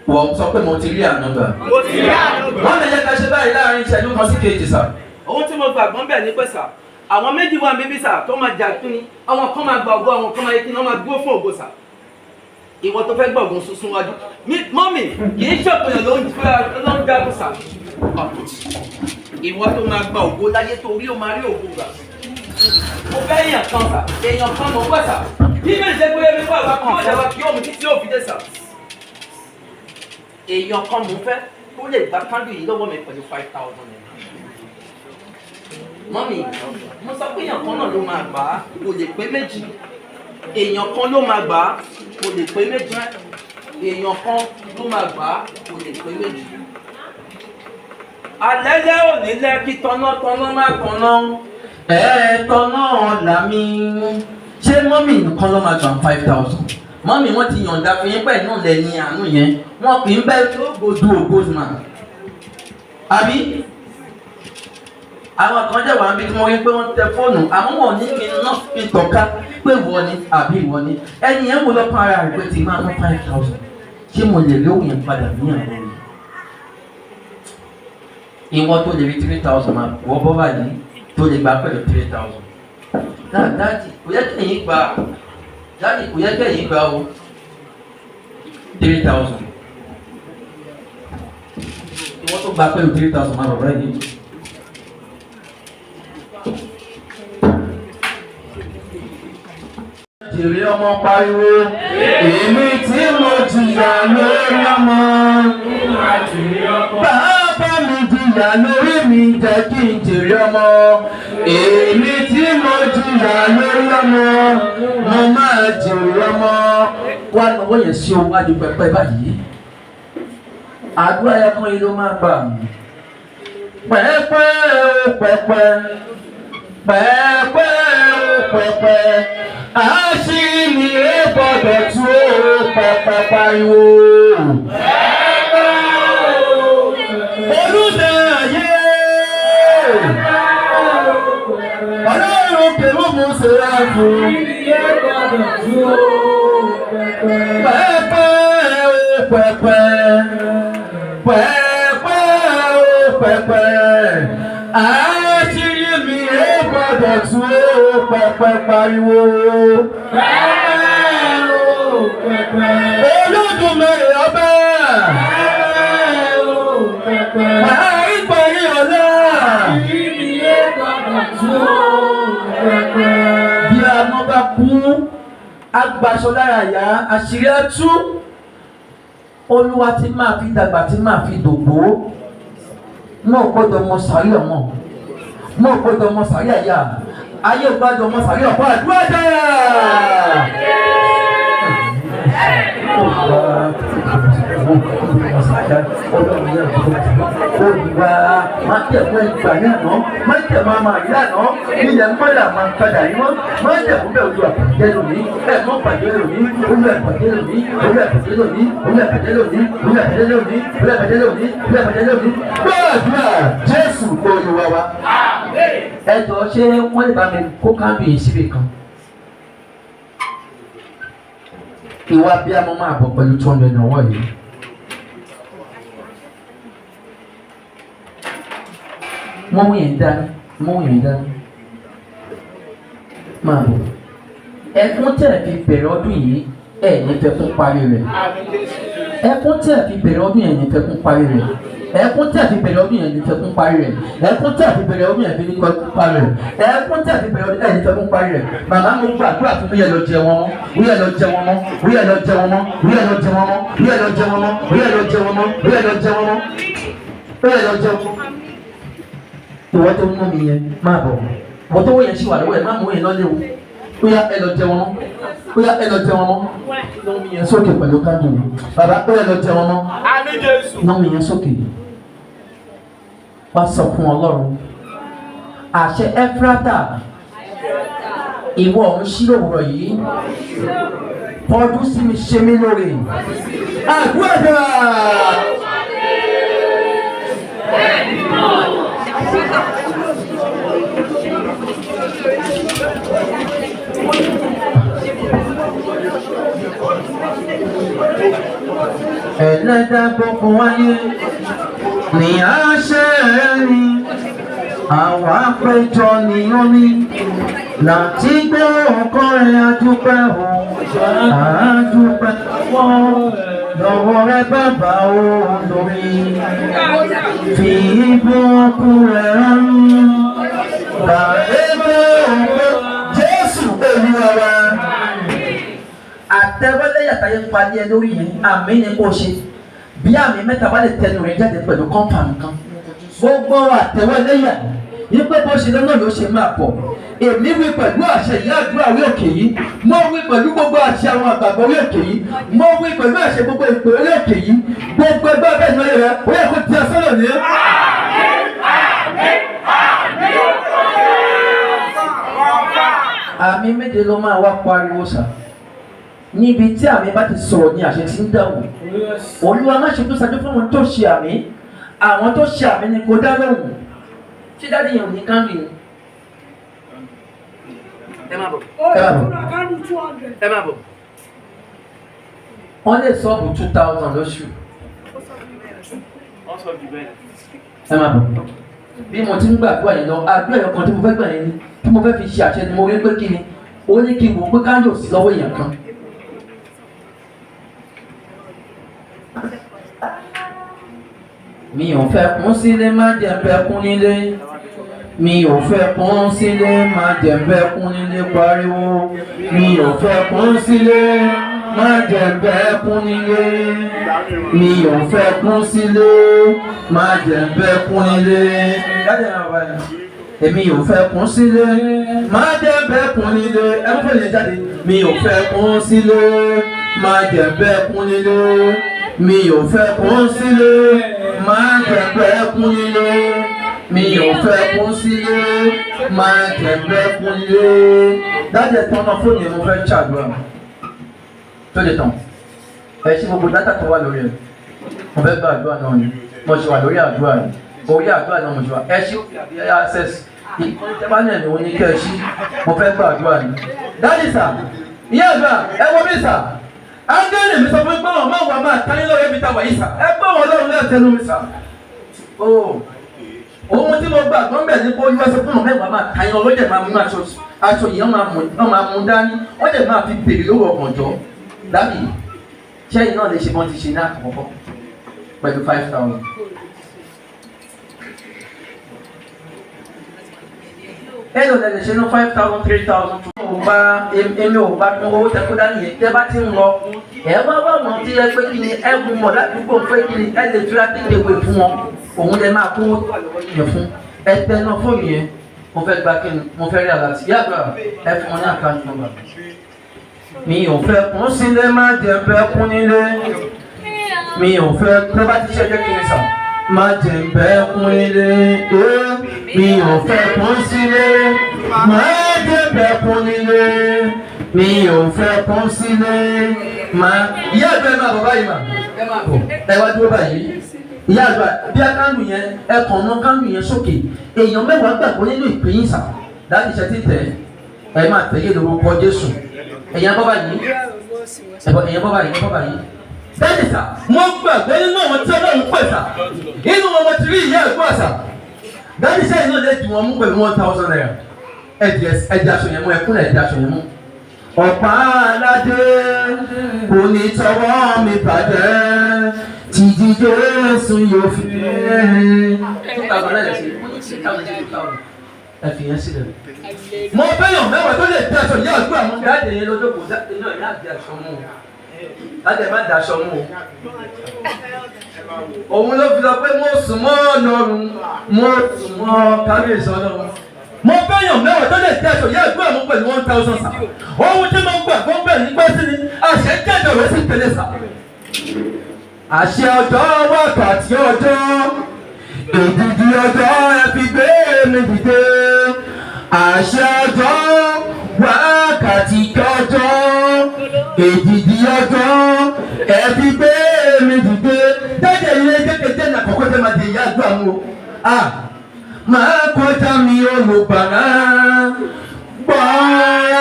Wọ́n sọ pé mo ti rí àná gbà. Mo ti rí àná gbà. Wọ́n lè jẹ́ ká ṣe báyìí láàrin ìṣẹ́jú kan sí kejì sà. Ohun tí mo gbàgbọ́ bẹ̀ ní pé sà, àwọn méjì wà níbí sà tó máa jà kí ni, àwọn kan máa gba ògo, àwọn kan máa yẹ kí ni wọ́n máa dúró fún ògo sà. ìwọ tó fẹ́ gbọ̀ngàn sunsun wájú mọ́mì kì í ṣọ̀pọ̀yàn ló ń jagun sà ìwọ tó máa gba ògo láyé tó rí o máa rí ògo gbà mo fẹ́ èèyàn kan sà èèyàn kan mọ̀ pẹ́ sà bíbélì ṣe pé ẹni fún àwa kan ọ̀dà wa kí òun títí òfin dé sà èèyàn kan mò ń fẹ́ tó lè gba kándù yìí lọ́wọ́ mi pẹ̀lú 5,000 naira. Mọ́mì mo sọ pé èèyàn kan náà ló máa gbà á kò lè pé méjì èèyàn kan ló máa gbà á kò lè pé méjì èèyàn kan ló máa gbà á kò lè pé méjì. Alẹ́lẹ́ òní lẹ́kí tọ́nà má tọ́nà tọ́nà ọ̀la mi ṣé mọ́mì nìkan ló máa gbà 5,000 mọ́mì wọ́n ti yọ̀ǹda fún yín pẹ̀lú náà lẹ́ni àánú yẹn wọ́n kì í bẹ́ẹ̀ tó gbójú ògbózùmá àbí àwọn kan jẹ́ wà ń bí tí wọ́n rí pé wọ́n tẹ fóònù àmọ́ wọn ní kí n náà fi tọ́ka pé wọ́n ni àbí wọ́n ni ẹni yẹn mo lọ pa ara rẹ̀ pé ti máa ná 5,000 ṣé mo lè lóhùn yẹn padà ní àwọn rẹ̀ ìwọ tó lè rí 3,000 máa wọ́ bọ́ báyìí tó lè gbà pẹ̀lú 3,000 dáàdì kò yẹ kẹ́yìn gbà dáàdì kò yẹ kẹ́yìn gbà o 3,000 ìwọ tó gbà pẹ̀lú 3,000 máa bọ̀ báyìí. Jèrè ọmọ pariwo, èmi tí mo jìyà lórí ọmọ. Bàbá mi jìyà lórí mi jẹ́ kí n jèrè ọmọ. Èmi tí mo jìyà lórí ọmọ, mo máa jèrè ọmọ. Wá lọ́wọ́ yẹn sí ohun wájú pẹpẹ báyìí. Àdúrà yẹn kan yìí ló máa gbà. Pẹ́pẹ́ ó pẹ́pẹ́, pẹ́pẹ́ ó pẹ́pẹ́. Àṣírí mi ẹ gbọ́dọ̀ tú ó pẹpẹ pariwo. Olùdáyé Ọlọ́run kèrú mú sèrè fún. Pẹpẹ ó pẹpẹ, pẹpẹ ó pẹpẹ. Àṣírí mi ẹ gbọ́dọ̀ tú ó pẹpẹ pariwo. Olódùmarè ọba. Àìpẹ̀rí ọ̀la. Bí ọmọ bá kú, agbaṣọ lára yá, àṣírí á tú. Olúwa tí máa fi dàgbà tí máa fi dògbò. Mo gbọ́dọ̀ mọ sàárì ọmọ. Mo gbọ́dọ̀ mọ sàárì àyà. Ayé gbọ́dọ̀ mọ sàárì ọ̀pọ̀ àdúrà dára. Olùwà máa tẹ̀kọ́ ìgbà ní àná, máa tẹ̀kọ́ máa rí àná, ilẹ̀ ń padà máa padà yín mọ́, máa tẹ̀kọ́ bẹ́ẹ̀ ojú àpàdé lónìí, ẹ̀mọ́ pàdé lónìí, olú ẹ̀pàdé lónìí, olú ẹ̀pàdé lónìí, olú ẹ̀pàdé lónìí, olú ẹ̀pàdé lónìí, olú ẹ̀pàdé lónìí, olú ẹ̀pàdé lónìí. Gbọ́dọ̀ Jésù Olúwa wa. Ẹ jọ ṣé wọ́n lè bá mi kó káńdù yìí síbì kan? Ìwà bí a mọ́ máa bọ̀ pẹ̀lú 200 ọwọ́ yìí. Mọ́mú yẹn dání, mọ́mú yẹn dání. Máa bọ̀. Ẹkún tẹ̀ fi bẹ̀rẹ̀ ọdún yìí, ẹ̀ ní fẹ́ kún parí rẹ̀. Ẹkún tẹ̀ fi bẹ̀rẹ̀ ọdún yẹn ní fẹ́ kún parí rẹ̀. Ẹkún tẹ̀ fi bẹ̀rẹ̀ ọdún yẹn ní fẹ́ kún parí rẹ̀. Ẹkún tẹ̀ fi bẹ̀rẹ̀ ọdún yẹn ní fẹ́ kún parí rẹ̀. Ẹkún tẹ̀ fi bẹ̀rẹ̀ ọdún yẹn ní fẹ́ kún parí rẹ̀. Màmá mo gbàdúrà fún mi yẹn lọ jẹ wọn mọ́, wíyẹn lọ jẹ wọn mọ́, wíyẹn lọ jẹ wọn mọ́, wíyẹn lọ jẹ wọn mọ́, wíyẹn lọ jẹ wọn mọ́, wíyẹn lọ jẹ wọn mọ́, wíyẹn lọ jẹ wọn mọ́, wíyẹn lọ jẹ wọn mọ́. Ìwọ tó mú mi yẹn máa bọ̀. Bọ̀ tó wọ́n yẹn ṣì wà lọ́wọ́ ẹ̀ má mú yẹn lọ́lé o. Bóyá ẹ lọ jẹ wọn mọ́. Bóyá ẹ lọ jẹ wọn mọ́. Náà mi yẹn sókè pẹ̀lú kándù mi. Bàbá bóyá lọ jẹ wọn mọ́. Náà mi yẹn sókè. Wá sọ fún Ọlọ́run. Àṣẹ Ẹ́fúrátà. Ìwọ ọ̀run ṣírò òwúrọ̀ yìí. Ọdún sí mi ṣe mí lóore. Àdúrà dáa. Ẹlẹ́dàá gbogbo wáyé ní àṣẹ rí àwa péjọ nìyàn ní láti gbọ́ ọkọ rẹ̀ àdúpẹ́ o àdúpẹ́ lọ́wọ́ rẹ̀ bàbá olórí fi ìbọn ọkùnrin rẹ̀ rán bàbá Jésù Olúwa wa. Àtẹ̀wẹ́lẹ́yà táyé ń parí ẹ lórí yẹn àmì ni kò ṣe bí àmì mẹ́ta bá lè tẹnu rẹ̀ jáde pẹ̀lú kọ́ńpàmù kan gbogbo àtẹ̀wẹ́lẹ́yà yìí pé bó ṣe lọ́nà ló ṣe máa pọ̀ èmi wí pẹ̀lú àṣẹ ìyá àdúrà orí òkè yìí mo wí pẹ̀lú gbogbo àṣẹ àwọn àgbàgbọ́ orí òkè yìí mo wí pẹ̀lú àṣẹ gbogbo ìpè orí òkè yìí gbogbo ẹgbẹ́ ọbẹ̀ ìnáwó rẹ̀ ó yẹ kó ti asọ́nà ní. Àmì méje ló máa wá pariwo sà níbi tí àmì bá ti sọ̀rọ̀ ní àṣẹ tí ń dáhùn Olúwa má ṣe tó ṣáájú fún àwọn tó ṣe àmì àwọn tó ṣe àmì ni kò dá lóhùn ṣé dáàdi yẹn ò ní káńdì ni. Ẹ má bọ̀ ẹ má bọ̀ wọ́n lè sọ́ọ̀bù 2000 lóṣù ẹ má bọ̀ bí mo ti ń gbàdúrà yẹn lọ àdúrà yẹn kan tí mo fẹ́ gbà yẹn ni tí mo fẹ́ fi ṣe àṣẹ ni mo rí pé kí ni ó ní kí n wò pé káńdì ò sí lọ́wọ́ èèyàn kan. Mi ò fẹ́ kún sílé má jẹ́ bẹ́ kún nílé mi ò fẹ́ kún sílé má jẹ́ bẹ́ kún nílé pariwo mi ò fẹ́ kún sílé má jẹ́ bẹ́ kún nílé mi ò fẹ́ kún sílé má jẹ́ bẹ́ kún nílé èmi ò fẹ́ kún sílé má jẹ́ bẹ́ kún nílé ẹ mú fẹ́ lè jáde mi ò fẹ́ kún sílé má jẹ́ bẹ́ kún nílé mi ò fẹ́ kún sílé má jẹ́ bẹ́ kún nílé mi ò fẹ́ kún sílé má jẹ́ bẹ́ kún nílé. Dájẹ́ tán náà fóònù yẹn mo fẹ́ ṣàdúrà tó lè tàn ẹ ṣe gbogbo dátà tó wà lórí ẹ mo fẹ́ gba àdúrà náà ni mo ṣe wà lórí àdúrà yìí orí àdúrà náà mo ṣe wà ẹ ṣe access ìkọ́ni tẹ́ bá ní ẹ̀mí òun ní kẹ́ ẹ ṣí mo fẹ́ gba àdúrà yìí. Dáàdì sà ìyá àgbà ẹ wọ mí sà ángẹ́lì mi sọ fún gbọ́n wọn máa wà máa tání lọ́wọ́ ẹbí táwa yìí sà ẹ gbọ́ wọn lọ́run lẹ́ẹ̀tẹ́nu mi sà. Ohun tí mo gbà gbọ́n bẹ̀ ní kó yíwá sọ fún wọn mẹ́wàá máa tání lọ́wọ́ lọ́jẹ̀ máa mú aṣọ yìí wọ́n máa mú dání wọ́n dẹ̀ máa fi bèrè lówó ọ̀gànjọ́ dábì ṣẹ́yìn náà lè ṣe bọ́n ti ṣe ní àkọ́kọ́ pẹ̀lú 5,000. Ẹ̀rọ lè ṣe ní 5,000 3,000 èmi ò bá tún owó tẹ́kọ́ dání yẹn tẹ́ bá ti ń lọ ẹ wá wá wọn tí ẹ pé kí ni ẹ gùn mọ̀ ládùúgbò pé kí ni ẹ lè tura tètè wé fún wọn òun lè máa kó yẹn fún ẹ tẹ náà fóònù yẹn mo fẹ́ gba kí ni mo fẹ́ rí àlàtì yàgbà ẹ fún wọn ní àkáǹtì nọ́mbà. Mi ò fẹ́ kún sílé má jẹ́ bẹ́ kún nílé mi ò fẹ́ tẹ́ bá ti ṣe jẹ́ kí ni sà má jẹ́ bẹ́ kún nílé mi ò fẹ́ kún sílé má jẹ́ bẹ́ kún nílé mi ò fẹ́ kún sílé má. Ìyá àgbà ẹ máa bọ̀ báyìí mà ẹ máa bọ̀ ẹ wá dúró báyìí. Ìyá àgbà bí a kándù yẹn ẹ kàn ná kándù yẹn sókè èèyàn mẹ́wàá gbàgbọ́ nínú ìpín sà láti ṣe títẹ̀ ẹ máa tẹ̀lé lórúkọ Jésù. Ẹ̀yin bọ́ báyìí ẹ̀yin bọ́ báyìí bẹ́ẹ̀ni sà mo gbàgbé nínú àwọn tí Ọlọ́run pè sà inú wọn mo ti rí ìyá ẹ̀gbọ́n sà bẹ́ẹ̀ni sẹ́yìn náà lè dì wọ́n mú pẹ̀lú 1,000 naira ẹ̀dì aṣọ yẹn mú ẹ̀kúnlẹ̀ ẹ̀dì aṣọ yẹn mú. Ọ̀pá aládé kò ní tọwọ́ mi bàjẹ́ títí Jésù yóò fi ẹ fi yẹn sílẹ̀. Mo fẹ́yàn mẹ́wàá tó lè tẹ aṣọ ìyá àgbà mú dáàdì yẹn lọ́jọ́ kò dáàdì náà yá àgbà aṣọ mú o. Dáàdì má da aṣọ mú o. Òun ló fi lọ pé mo sùn mọ́ Ọlọ́run, mo sùn mọ́ kábíyèsí Ọlọ́run. Mo fẹ́yàn mẹ́wàá tó lè tẹ aṣọ ìyá àgbà mú pẹ̀lú 1,000 sà. Ohun tí mo gbà fún bẹ́ẹ̀ nígbà sí ni àṣẹ jẹ́jọ rẹ̀ sì tẹ̀lé sà. Àṣẹ ọjọ́ wákàtí ọjọ́ èdìdì ọjọ́ ẹ fi gbé mi dìde. Àṣẹ ọjọ́ wákàtí ọjọ́ èdìdì ọjọ́ ẹ fi gbé mi dìde. Dẹ́jẹ̀ ilé kékeré náà kọ́kọ́ tẹ́ máa di ìyá àgbà mu o. Máa kọjá mi olùbàrà gbọ́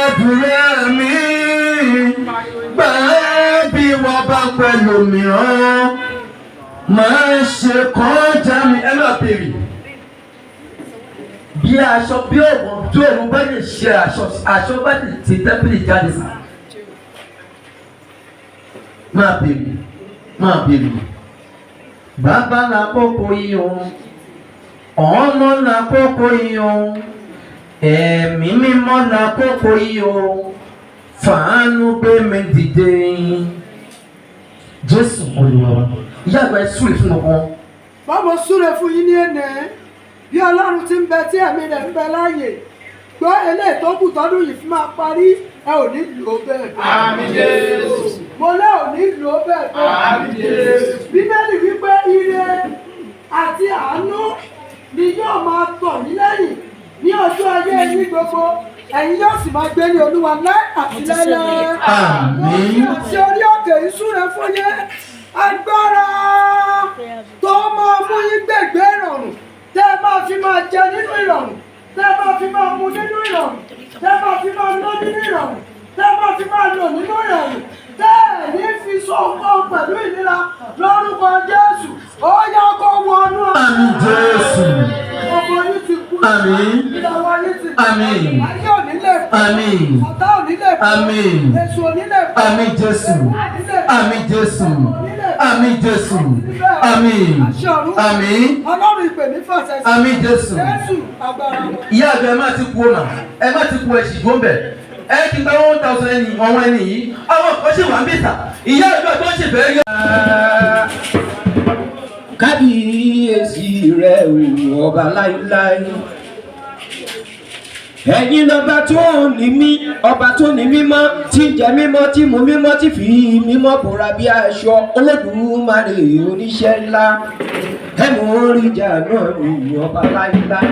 àdúrà mi gbà bí wọ́n bá pẹ̀lú mìíràn máa ṣe kọjá mi ẹ máa bèrè bí aṣọ bí òògùn tó òun bá lè ṣe aṣọ bá lè ti tẹ́pìlì jáde sá. máa bèrè bàbá lákòókò yìí o ọmọ lákòókò yìí o ẹ̀mí mímọ́ lákòókò yìí o fàánú gbé mi dìde. Jésù Olúwa wa ìyá àgbà ẹ súre fún ọkọ. báwo súre fún yín ní ẹnẹ bí Ọlọ́run ti ń bẹ tí ẹ̀mí rẹ̀ ń bẹ láàyè gbọ́ eléyìí tó kù tọ́dún yìí fún máa parí ẹ ò ní lò ó bẹ́ẹ̀ bẹ́ẹ̀. Àmín Jésù. mo lé ò ní lò ó bẹ́ẹ̀ bẹ́ẹ̀. Àmín Jésù. Bíbélì wípé ire àti àánú ni yóò máa tọ̀ yín lẹ́yìn ní ọjọ́ ayé yín gbogbo ẹ̀yin yóò sì máa gbé ní Olúwa láì àti láíláí. Àmín. àti orí òkè ìsúre fún yín agbára tó máa mú yín gbègbè ìrọ̀rùn tẹ́ ẹ máa fi máa jẹ nínú ìrọ̀rùn tẹ́ ẹ máa fi máa mu nínú ìrọ̀rùn tẹ́ ẹ máa fi máa ná nínú ìrọ̀rùn tẹ́ ẹ máa fi máa lò nínú ìrọ̀rùn tẹ́ ẹ ní fi sọ́kọ́ pẹ̀lú ìnira lórúkọ Jésù ó yá kó wọnú àmín Jésù. ọmọ yín ti kú. Àmín. ìyàwó yín ti kú. Àmín. ayé òní lè kú. Àmín. ọ̀tá òní lè kú. Àmín. èṣù òní lè kú. Àmín Jésù. Àmín Jésù. Àmín Jésù. Àmín. Àmín. Ọlọ́run ìpè mí fàṣẹ sí. Àmín Jésù. Jésù agbára wọn. Ìyá àgbà ẹ má ti kú ọ̀nà ẹ má ti kú ẹ̀sìn gbọ́nbẹ̀ ẹ kí n gba 1,000 ẹni ọ̀wọ́n ẹni yìí àwọn kan ṣì wà ń bìtà ìyá àgbà tó ṣe bẹ́ẹ̀ yọ. kábíyèsí rẹ ò ọba láíláí ẹ̀yin lọ́ba tó ní mí ọba tó ní mímọ́ tí jẹ mímọ́ tí mú mímọ́ tí fi mímọ́ bòrà bí aṣọ Olódùmarè oníṣẹ́ ńlá ẹ mú oríjà náà ní ọba láíláí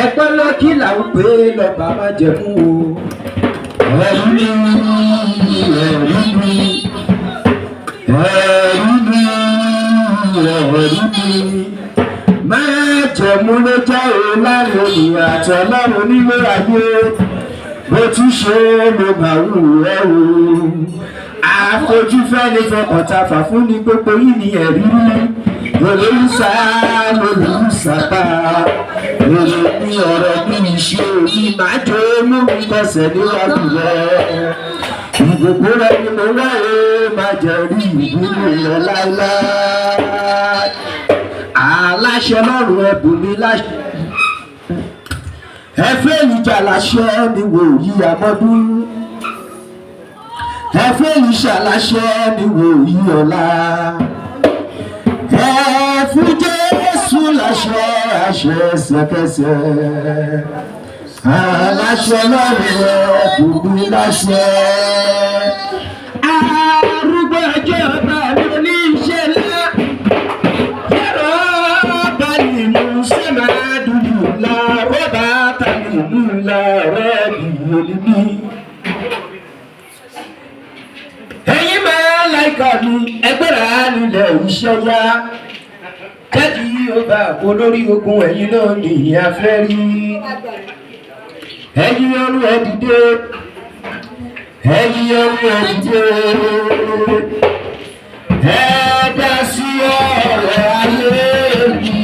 ẹgbẹ́ lọ́kì là ń pè lọ́ba má jẹ̀mú o ẹ̀rú mi ẹ̀rú mi ẹ̀rú mi ẹ̀rú mi máa jẹ̀mú ló jẹ́ òun láàrin ènìyàn àti Ọlọ́run nílé ayé bó tún ṣe ló bá wù ẹ́ o àfojúfẹ́ni fọkàntàfà fún ni gbogbo yìí ni ẹ̀rí olùsà lolùsàtà èrè ní ọ̀rọ̀ bí iṣẹ́ òní máa jọ mú mi kọsẹ̀ níwájú rẹ̀ ìgbòho rẹ̀ ni mo wáyé máa jẹ́ rí ìbínú rẹ̀ láíláí aláṣẹ lọ́rùn ẹ̀bùn mi láṣẹ ẹ̀fẹ́ ìjà láṣẹ ni wò yí amọ́dún ẹ̀fẹ́ ìṣà láṣẹ ni wò yí ọ̀la ẹ̀fún Jésù láṣẹ àṣẹ ẹsẹ̀kẹsẹ̀ aláṣẹ lọ́rùn ẹ̀bùn mi láṣẹ arúgbó ẹjọ́ ọba mi oníṣẹ́ ńlá. Ẹ̀yin màláíkà mi ẹgbẹ́ra nílẹ̀ iṣẹ́ yá kẹ́kì ọba olórí ogun ẹ̀yin náà nìyí afẹ́ rí ẹ̀yin ọrùn ẹ dìde ẹ̀yin ọrùn ẹ dìde ẹ dá sí ọ̀rọ̀ ayé mi.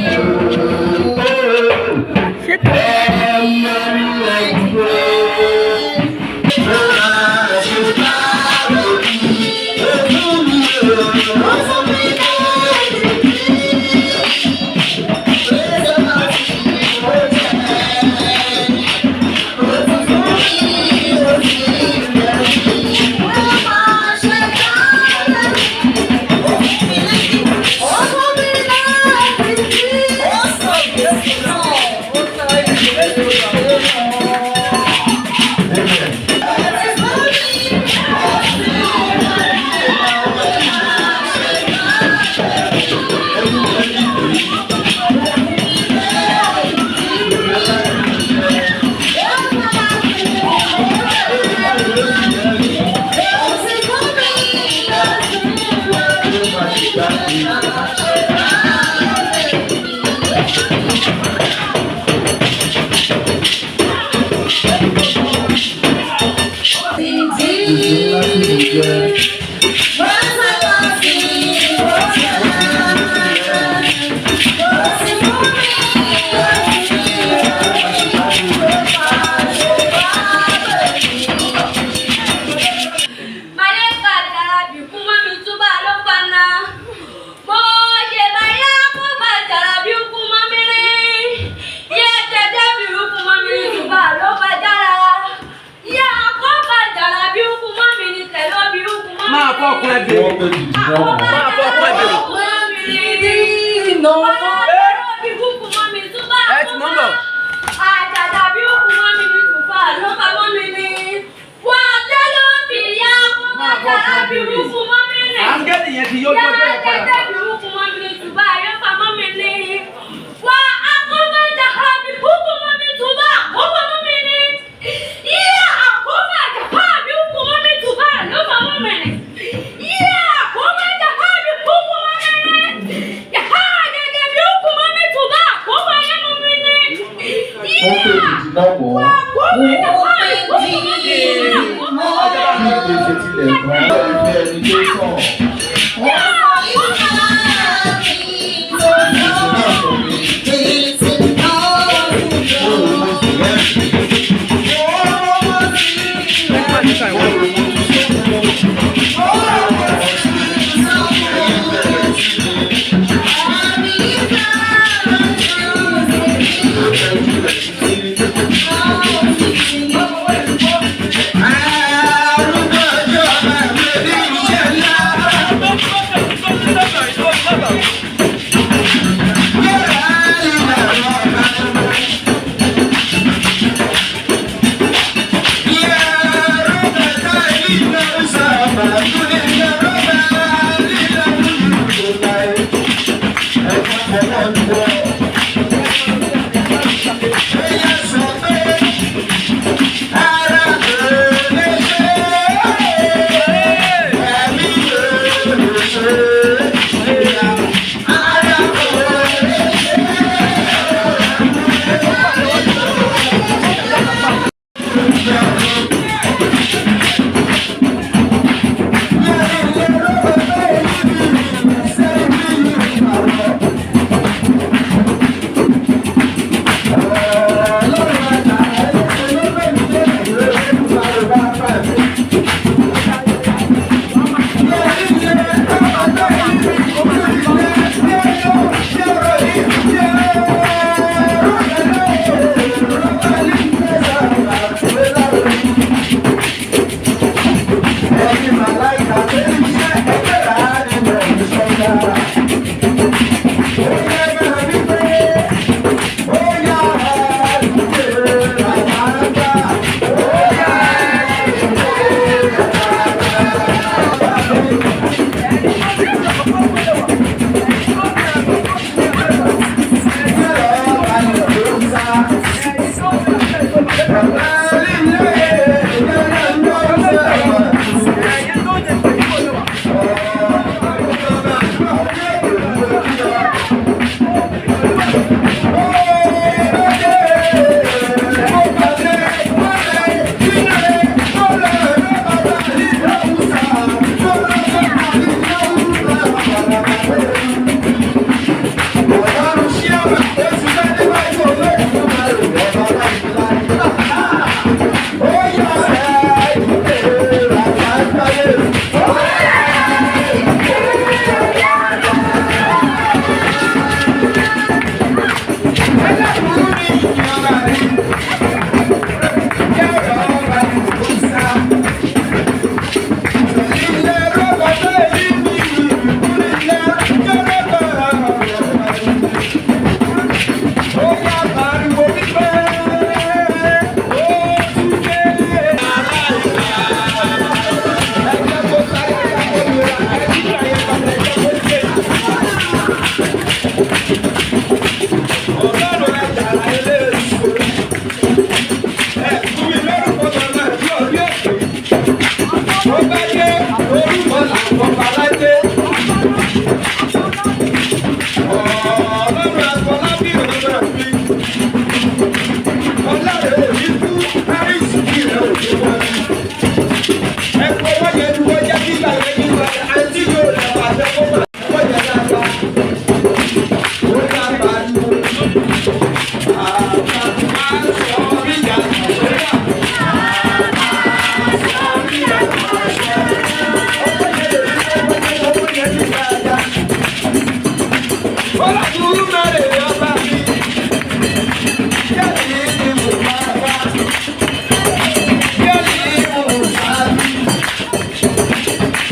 fọ́ọ̀kún ẹ bèrè. Wọ́n pé dìdì náà mọ̀. Máa fọ́ọ̀kún ẹ bèrè. Ẹ ti mú bọ̀. Àjàjà bí òkú mọ́ mi ní tùfà ló ka mọ́ mi ní. Wọ́n á tẹ́ ló fi yá kó máa jàjà bí òkú mọ́ mi ní. Áńgẹ́lì yẹn ti yóò tó bẹ́ẹ̀ padà. Yàrá jẹ́jẹ́ bí òkú mọ́ mi ní tùfà yóò ka mọ́ mi ní. Wọ́n á kó máa jàjà bí òkú mọ́ mi tùfà kó mọ́ mi ní. Yíyá àkó máa jàjà bí òkú mọ́ mi tùfà ló ka mọ́ mi ní. Yíyá àkó máa jàjà bí òkú mọ́ mi ní. Yàrá jẹ́jẹ́ bí òkú mọ́ mi tùfà kó máa yẹ mọ́ mi ní. Wọ́n pé dìdì náà mọ̀. Kí ni gbèsè tilẹ̀ kan? Ìfẹ́ ẹni tó kàn.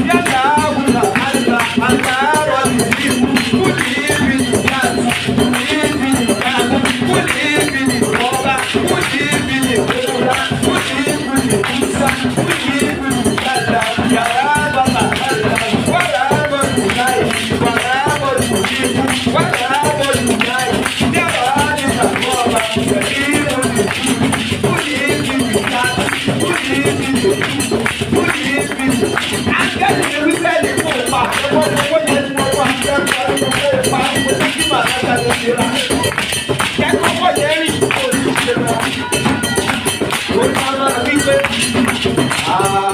Yàrá Ah,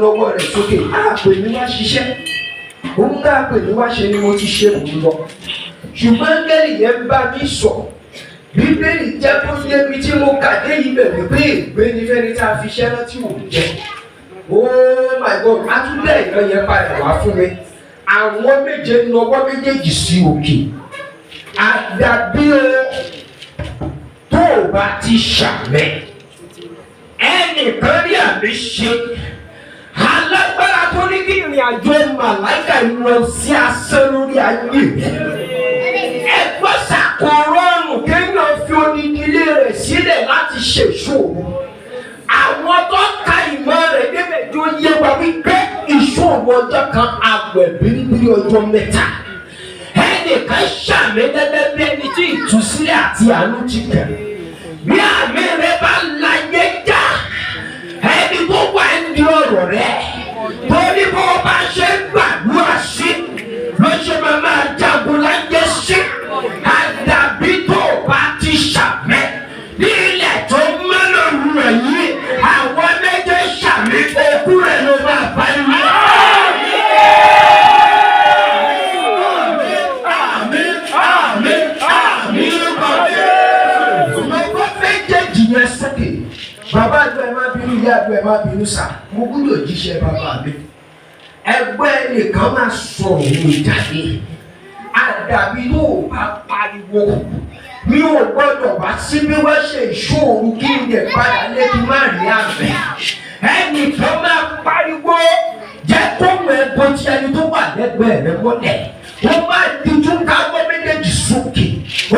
lọ́wọ́ rẹ̀ sókè àpè mi wá ṣiṣẹ́ òun tá àpè mi wá ṣe ni mo ti ṣe òun lọ ṣùgbọ́n áńgẹ́lì yẹn bá mi sọ bíbélì jẹ́ kó yé mi tí mo kà dé ibẹ̀ wípé ìgbé ni fẹ́ni tá a fi ṣẹ́ rántí òun jẹ́ oh my God atúndẹ̀ ìran yẹn padà wá fún mi àwọn méje lọ́wọ́ méjèèjì sí òkè àdàbí o tó o bá ti ṣàmẹ́ ẹnìkan rí àmì ṣe alágbára tó ní kí ìrìn àjò màláìka lọ sí asán lórí ayé ẹgbẹ́ ṣàkórọ́ọ̀nù kéèyàn fi odidi ilé rẹ̀ sílẹ̀ láti ṣèṣòro àwọn tó ka ìmọ̀ rẹ̀ débẹ̀ tó yé wa wípé ìṣòro ọjọ́ kan àwẹ̀ bíríbírí ọjọ́ mẹ́ta ẹnìkan ṣàmì gẹ́gẹ́ bí ẹni tí ìtúsílẹ̀ àti àánú ti bẹ̀rẹ̀ bí àmì rẹ̀ bá láyé já ẹni tó wà ní ọ̀rọ̀ rẹ̀ tó ní bó bá ṣe ń gbàdúrà sí ló ṣe máa jagun láyé sí àdàbí tó bá ti ṣàmì ní ilẹ̀ tó mẹ́lò rẹ̀ yìí àwọn méje ṣàmì òkú rẹ̀ ló máa bá yìí. Bàbá àdúrà ẹ má bínú, ìyá àdúrà ẹ má bínú sà, mo gbúdọ̀ jíṣẹ́ bàbá mi. Ẹgbẹ́ nìkan máa sọ̀rọ̀ òun jáde. Àdàbí yóò bá pariwo. Mi ò gbọ́dọ̀ wá síbí wá ṣe ìṣòro kí n lè padà lébi má rí àmì. Ẹnìkan máa pariwo. Jẹ́ kó mọ ẹ̀gbọ́n tí ẹni tó wà lẹ́gbẹ̀ẹ́ rẹ mọ́lẹ̀. Wọ́n máa dijú káwọ́ méjèèjì sókè.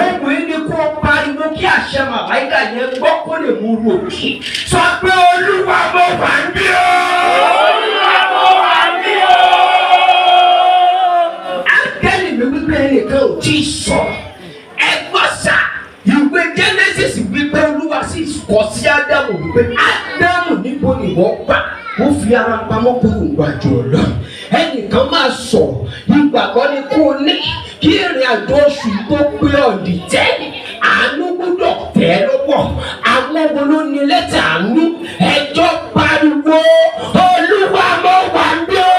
Ohun yìí ni kó pariwo kí àṣẹ màláìka yẹn gbọ́ kó lè mú ru òkè. Sọ pé Olúwa mo wà ń bí o. Olúwa mo wà ń bí o. Áńgẹ́lì mi wípé ẹnìkan ò tí ì sọ. Ẹ gbọ́ sà, ìwé Genesis wípé Olúwa sì kọ sí Ádámù wípé Ádámù níbo ni wọ́n gbà. Ó fi ara pamọ́ kúrò níwájú Ọlọ́run. Ẹnìkan máa sọ̀rọ̀ ìgbàgbọ́ ni kó o ní kí ìrìn àjò oṣù tó pé ọ̀dì tẹ́lẹ̀ àánú gbọ́dọ̀ tẹ̀ lọ́wọ́ àwọn wo ló ní lẹ́tà àánú ẹjọ́ pariwo Olúwa mo wà ń bí o.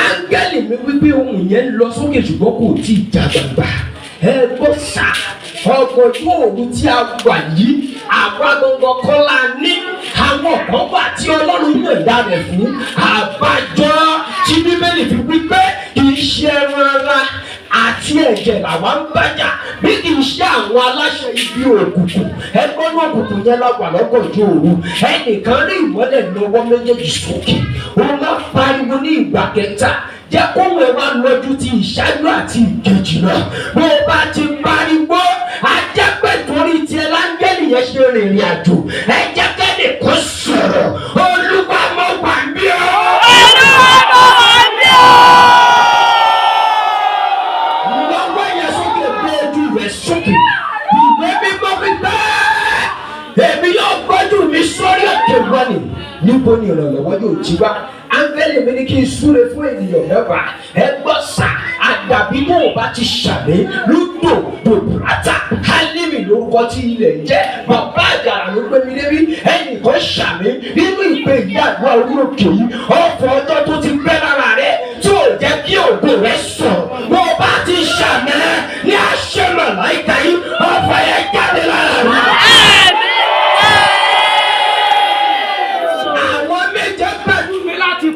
Áńgẹ́lì mi wípé ohun yẹn lọ sókè ṣùgbọ́n kò tí ì já gbàgbà ẹ gbọ́ sá ọgbọ̀n yóò tí a wà yìí àwa gbọ̀ngàn kọ́ la ní àwọn kan wà tí Ọlọ́run yóò dá rẹ̀ fún àbájọ tí Bíbélì fi wípé kì í ṣe ẹran ara àti ẹ̀jẹ̀ làwa ń bájà bí kì í ṣe àwọn aláṣẹ ibi òkùnkùn ẹgbọ́n ní òkùnkùn yẹn lọ́gbà lọ́gànjọ́ òru ẹnìkan rí ìmọ́lẹ̀ lọ́wọ́ méjèèjì sókè ó máa pariwo ní ìgbà kẹta jẹ́ kó wẹ̀ wá lọ́jú ti ìṣáájú àti ìkejì náà bó o bá ti pariwo ajẹ́pẹ́ torí tiẹ̀ láńgẹ́lì yẹn ṣe rìnrìn àjò ẹ jẹ́ kẹ́lẹ́ kó sọ̀rọ̀ Olúwa mo wà ń bí o. Olúwa mo wà ń bí o. Lọ́wọ́ yẹn sókè bí ojú rẹ̀ sókè ìwé mímọ́ wípé èmi yóò gbójú mi sórí òkè wọ́nì níbo ni ìrànlọ́wọ́ yóò ti wá. Áńgẹ́lì mi ní kí n súre fún ènìyàn mẹ́wàá ẹ gbọ́ sà àdàbí bó o bá ti ṣàmì lúdò bòbúrátà Hálímì lórúkọ tí ilẹ̀ ń jẹ́ bàbá àjàrà ló gbé mi débi ẹnìkan ṣàmì nínú ìpè ìyàgbọ́ orí òkè yìí ọ̀fọ̀ ọjọ́ tó ti pẹ́ lára rẹ̀ tí ò jẹ́ kí ògo rẹ̀ sọ̀rọ̀ bó o bá ti ṣàmì ní àṣẹ màláìka yìí ọ̀fọ̀ yẹn jáde lára rẹ̀.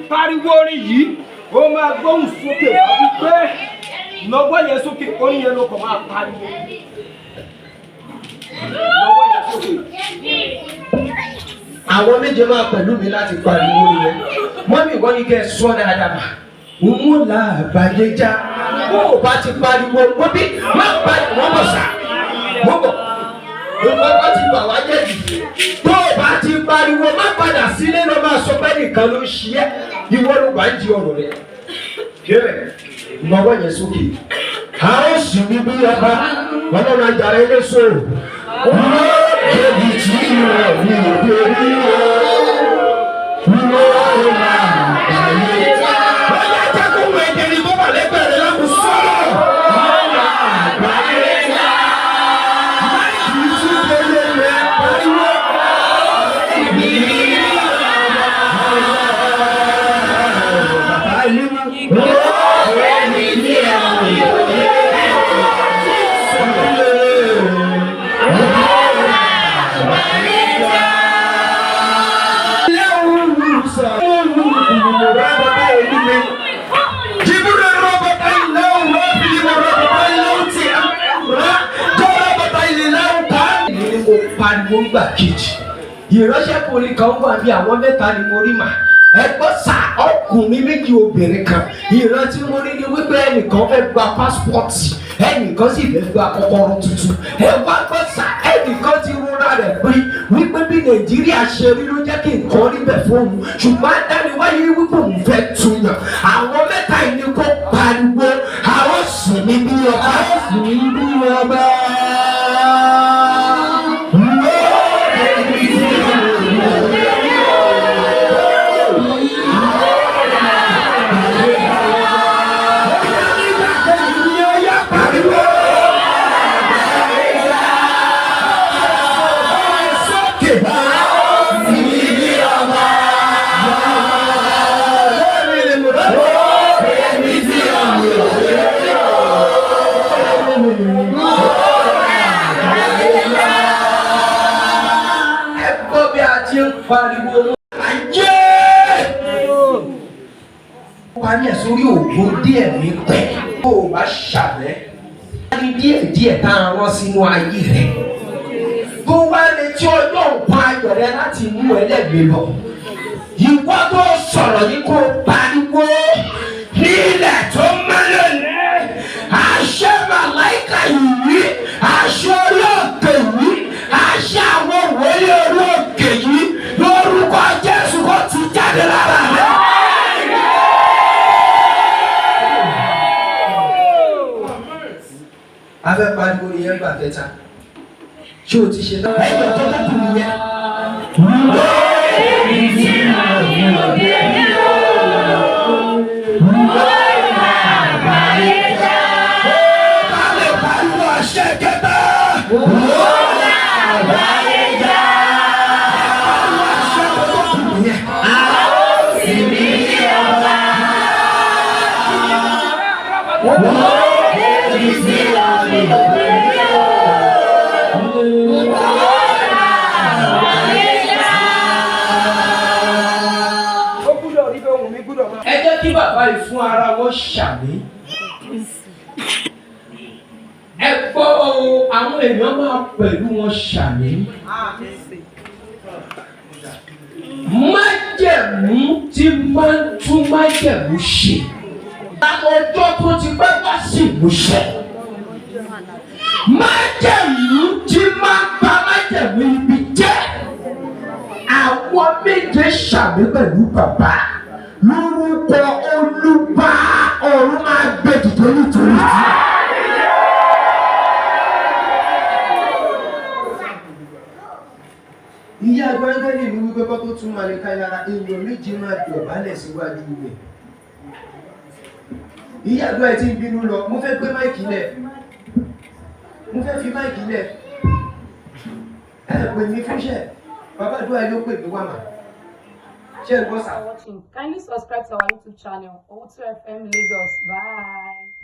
Pariwo orin yìí ó máa gbóhùn sókè wá wípé lọ́wọ́ yẹn sókè orin yẹn ló kàn máa pariwo lọ́wọ́ yẹn sókè. Àwọn méje máa pẹ̀lú mi láti pariwo orin yẹn mọ́mí ìwọ ni kẹ́ ẹ sọ dáadáa òun là àgbáyé já bó o bá ti pariwo gbóbi má pariwo wọ́n bọ̀ sá wọ́n bọ̀ wọ́n bá ti bà wá jẹ́ yìí tó o bá ti pariwo má padà sílé ló máa sọ pé nìkan ló ṣí ẹ́ ìwọ ló wà ń di ọ̀rọ̀ rẹ̀ kéré lọ́wọ́ yẹn sókè a ó sì wí bí ọba ọlọ́run ajára ilé sọ̀rọ̀ wọ́n débi tí ìrọ̀ mi ò dé rí o wọ́n máa bàyè já wọ́n yá jẹ́ kó wọ ẹ̀jẹ̀ ní bọ́bà lẹ́gbẹ̀ẹ́ rẹ̀ lọ́kùn sọ̀rọ̀ wọ́n máa bàyè já máìkì tí ó lé rẹ̀ pariwo. Pariwo gbà kejì ìránṣẹ́kùnrin kan wà bí àwọn mẹ́ta ni mo rí mà ẹgbọ́n sà ọkùnrin méjì obìnrin kan ìran tí mo rí ni wípé ẹnìkan fẹ́ gba pásítọ̀tì ẹnìkan sì fẹ́ gba kọ́kọ́rọ́ tuntun ẹgbọ́n gbọ́n sà ẹnìkan ti rúra rẹ̀ pé wípé bí Nàìjíríà ṣe rí ló jẹ́ kí nǹkan rí bẹ̀ fóun ṣùgbọ́n dániwáyé wípé òun fẹ́ túyàn àwọn mẹ́ta yìí ni kò pariwo àwọn sùn ní bí ọba sùn ní bí ọba. Pariwo ayé parí ẹ̀ sórí ògbó díẹ̀ mi pẹ́ kó o bá ṣàbẹ́ ní díẹ̀ tá a rán sínú ayé rẹ̀ kó wá retí ọjọ́ nǹkan ayọ̀ rẹ láti mú ẹlẹ́gbẹ̀ẹ́ lọ ìwọ tó sọ̀rọ̀ yìí kó pariwo ní ilẹ̀ tó mẹ́lẹ̀ lẹ́ àṣẹ màláìka yìí àṣẹ orí òkè yìí àṣẹ àwọn wòlíì orí òkè yìí lórúkọ Jésù kò ti jáde lára rẹ. a fẹ́ pariwo ìyẹn gbà kẹta ṣé o ti ṣe náà ẹ̀yọ̀ tó kù nìyẹn. Ẹ jẹ́ kí bàbá yìí fún ara wọn ṣàmì. Ẹ gbọ́ àwọn èèyàn máa pẹ̀lú wọn ṣàmì. Májẹ̀mú tí máa ń tún májẹ̀mú ṣe. Ọjọ́ tó ti pẹ́ wá sí ìmúṣẹ. Májẹ̀mú tí máa ń bà májẹ̀mú ibi jẹ́. Àwọn méje ṣàmì pẹ̀lú bàbá. Lórúkọ Olúwa ọ̀run máa gbé dìde nítorí tí. Ìyá agbẹ́ngẹ́lì ìlú wípé kọ́ tó tún máa lè ká lára èèyàn méjì máa dọ̀bálẹ̀ síwájú rẹ̀. Ìyá àgbà ẹ̀ tí ń bínú lọ, mo fẹ́ gbé máìkì lẹ̀. Mo fẹ́ fi máìkì lẹ̀. Ẹ pè mí fúnṣẹ́, bàbá àdúrà ló pè mí wá mà. Kindly subscribe to our YouTube channel, O2FM Lagos. Bye.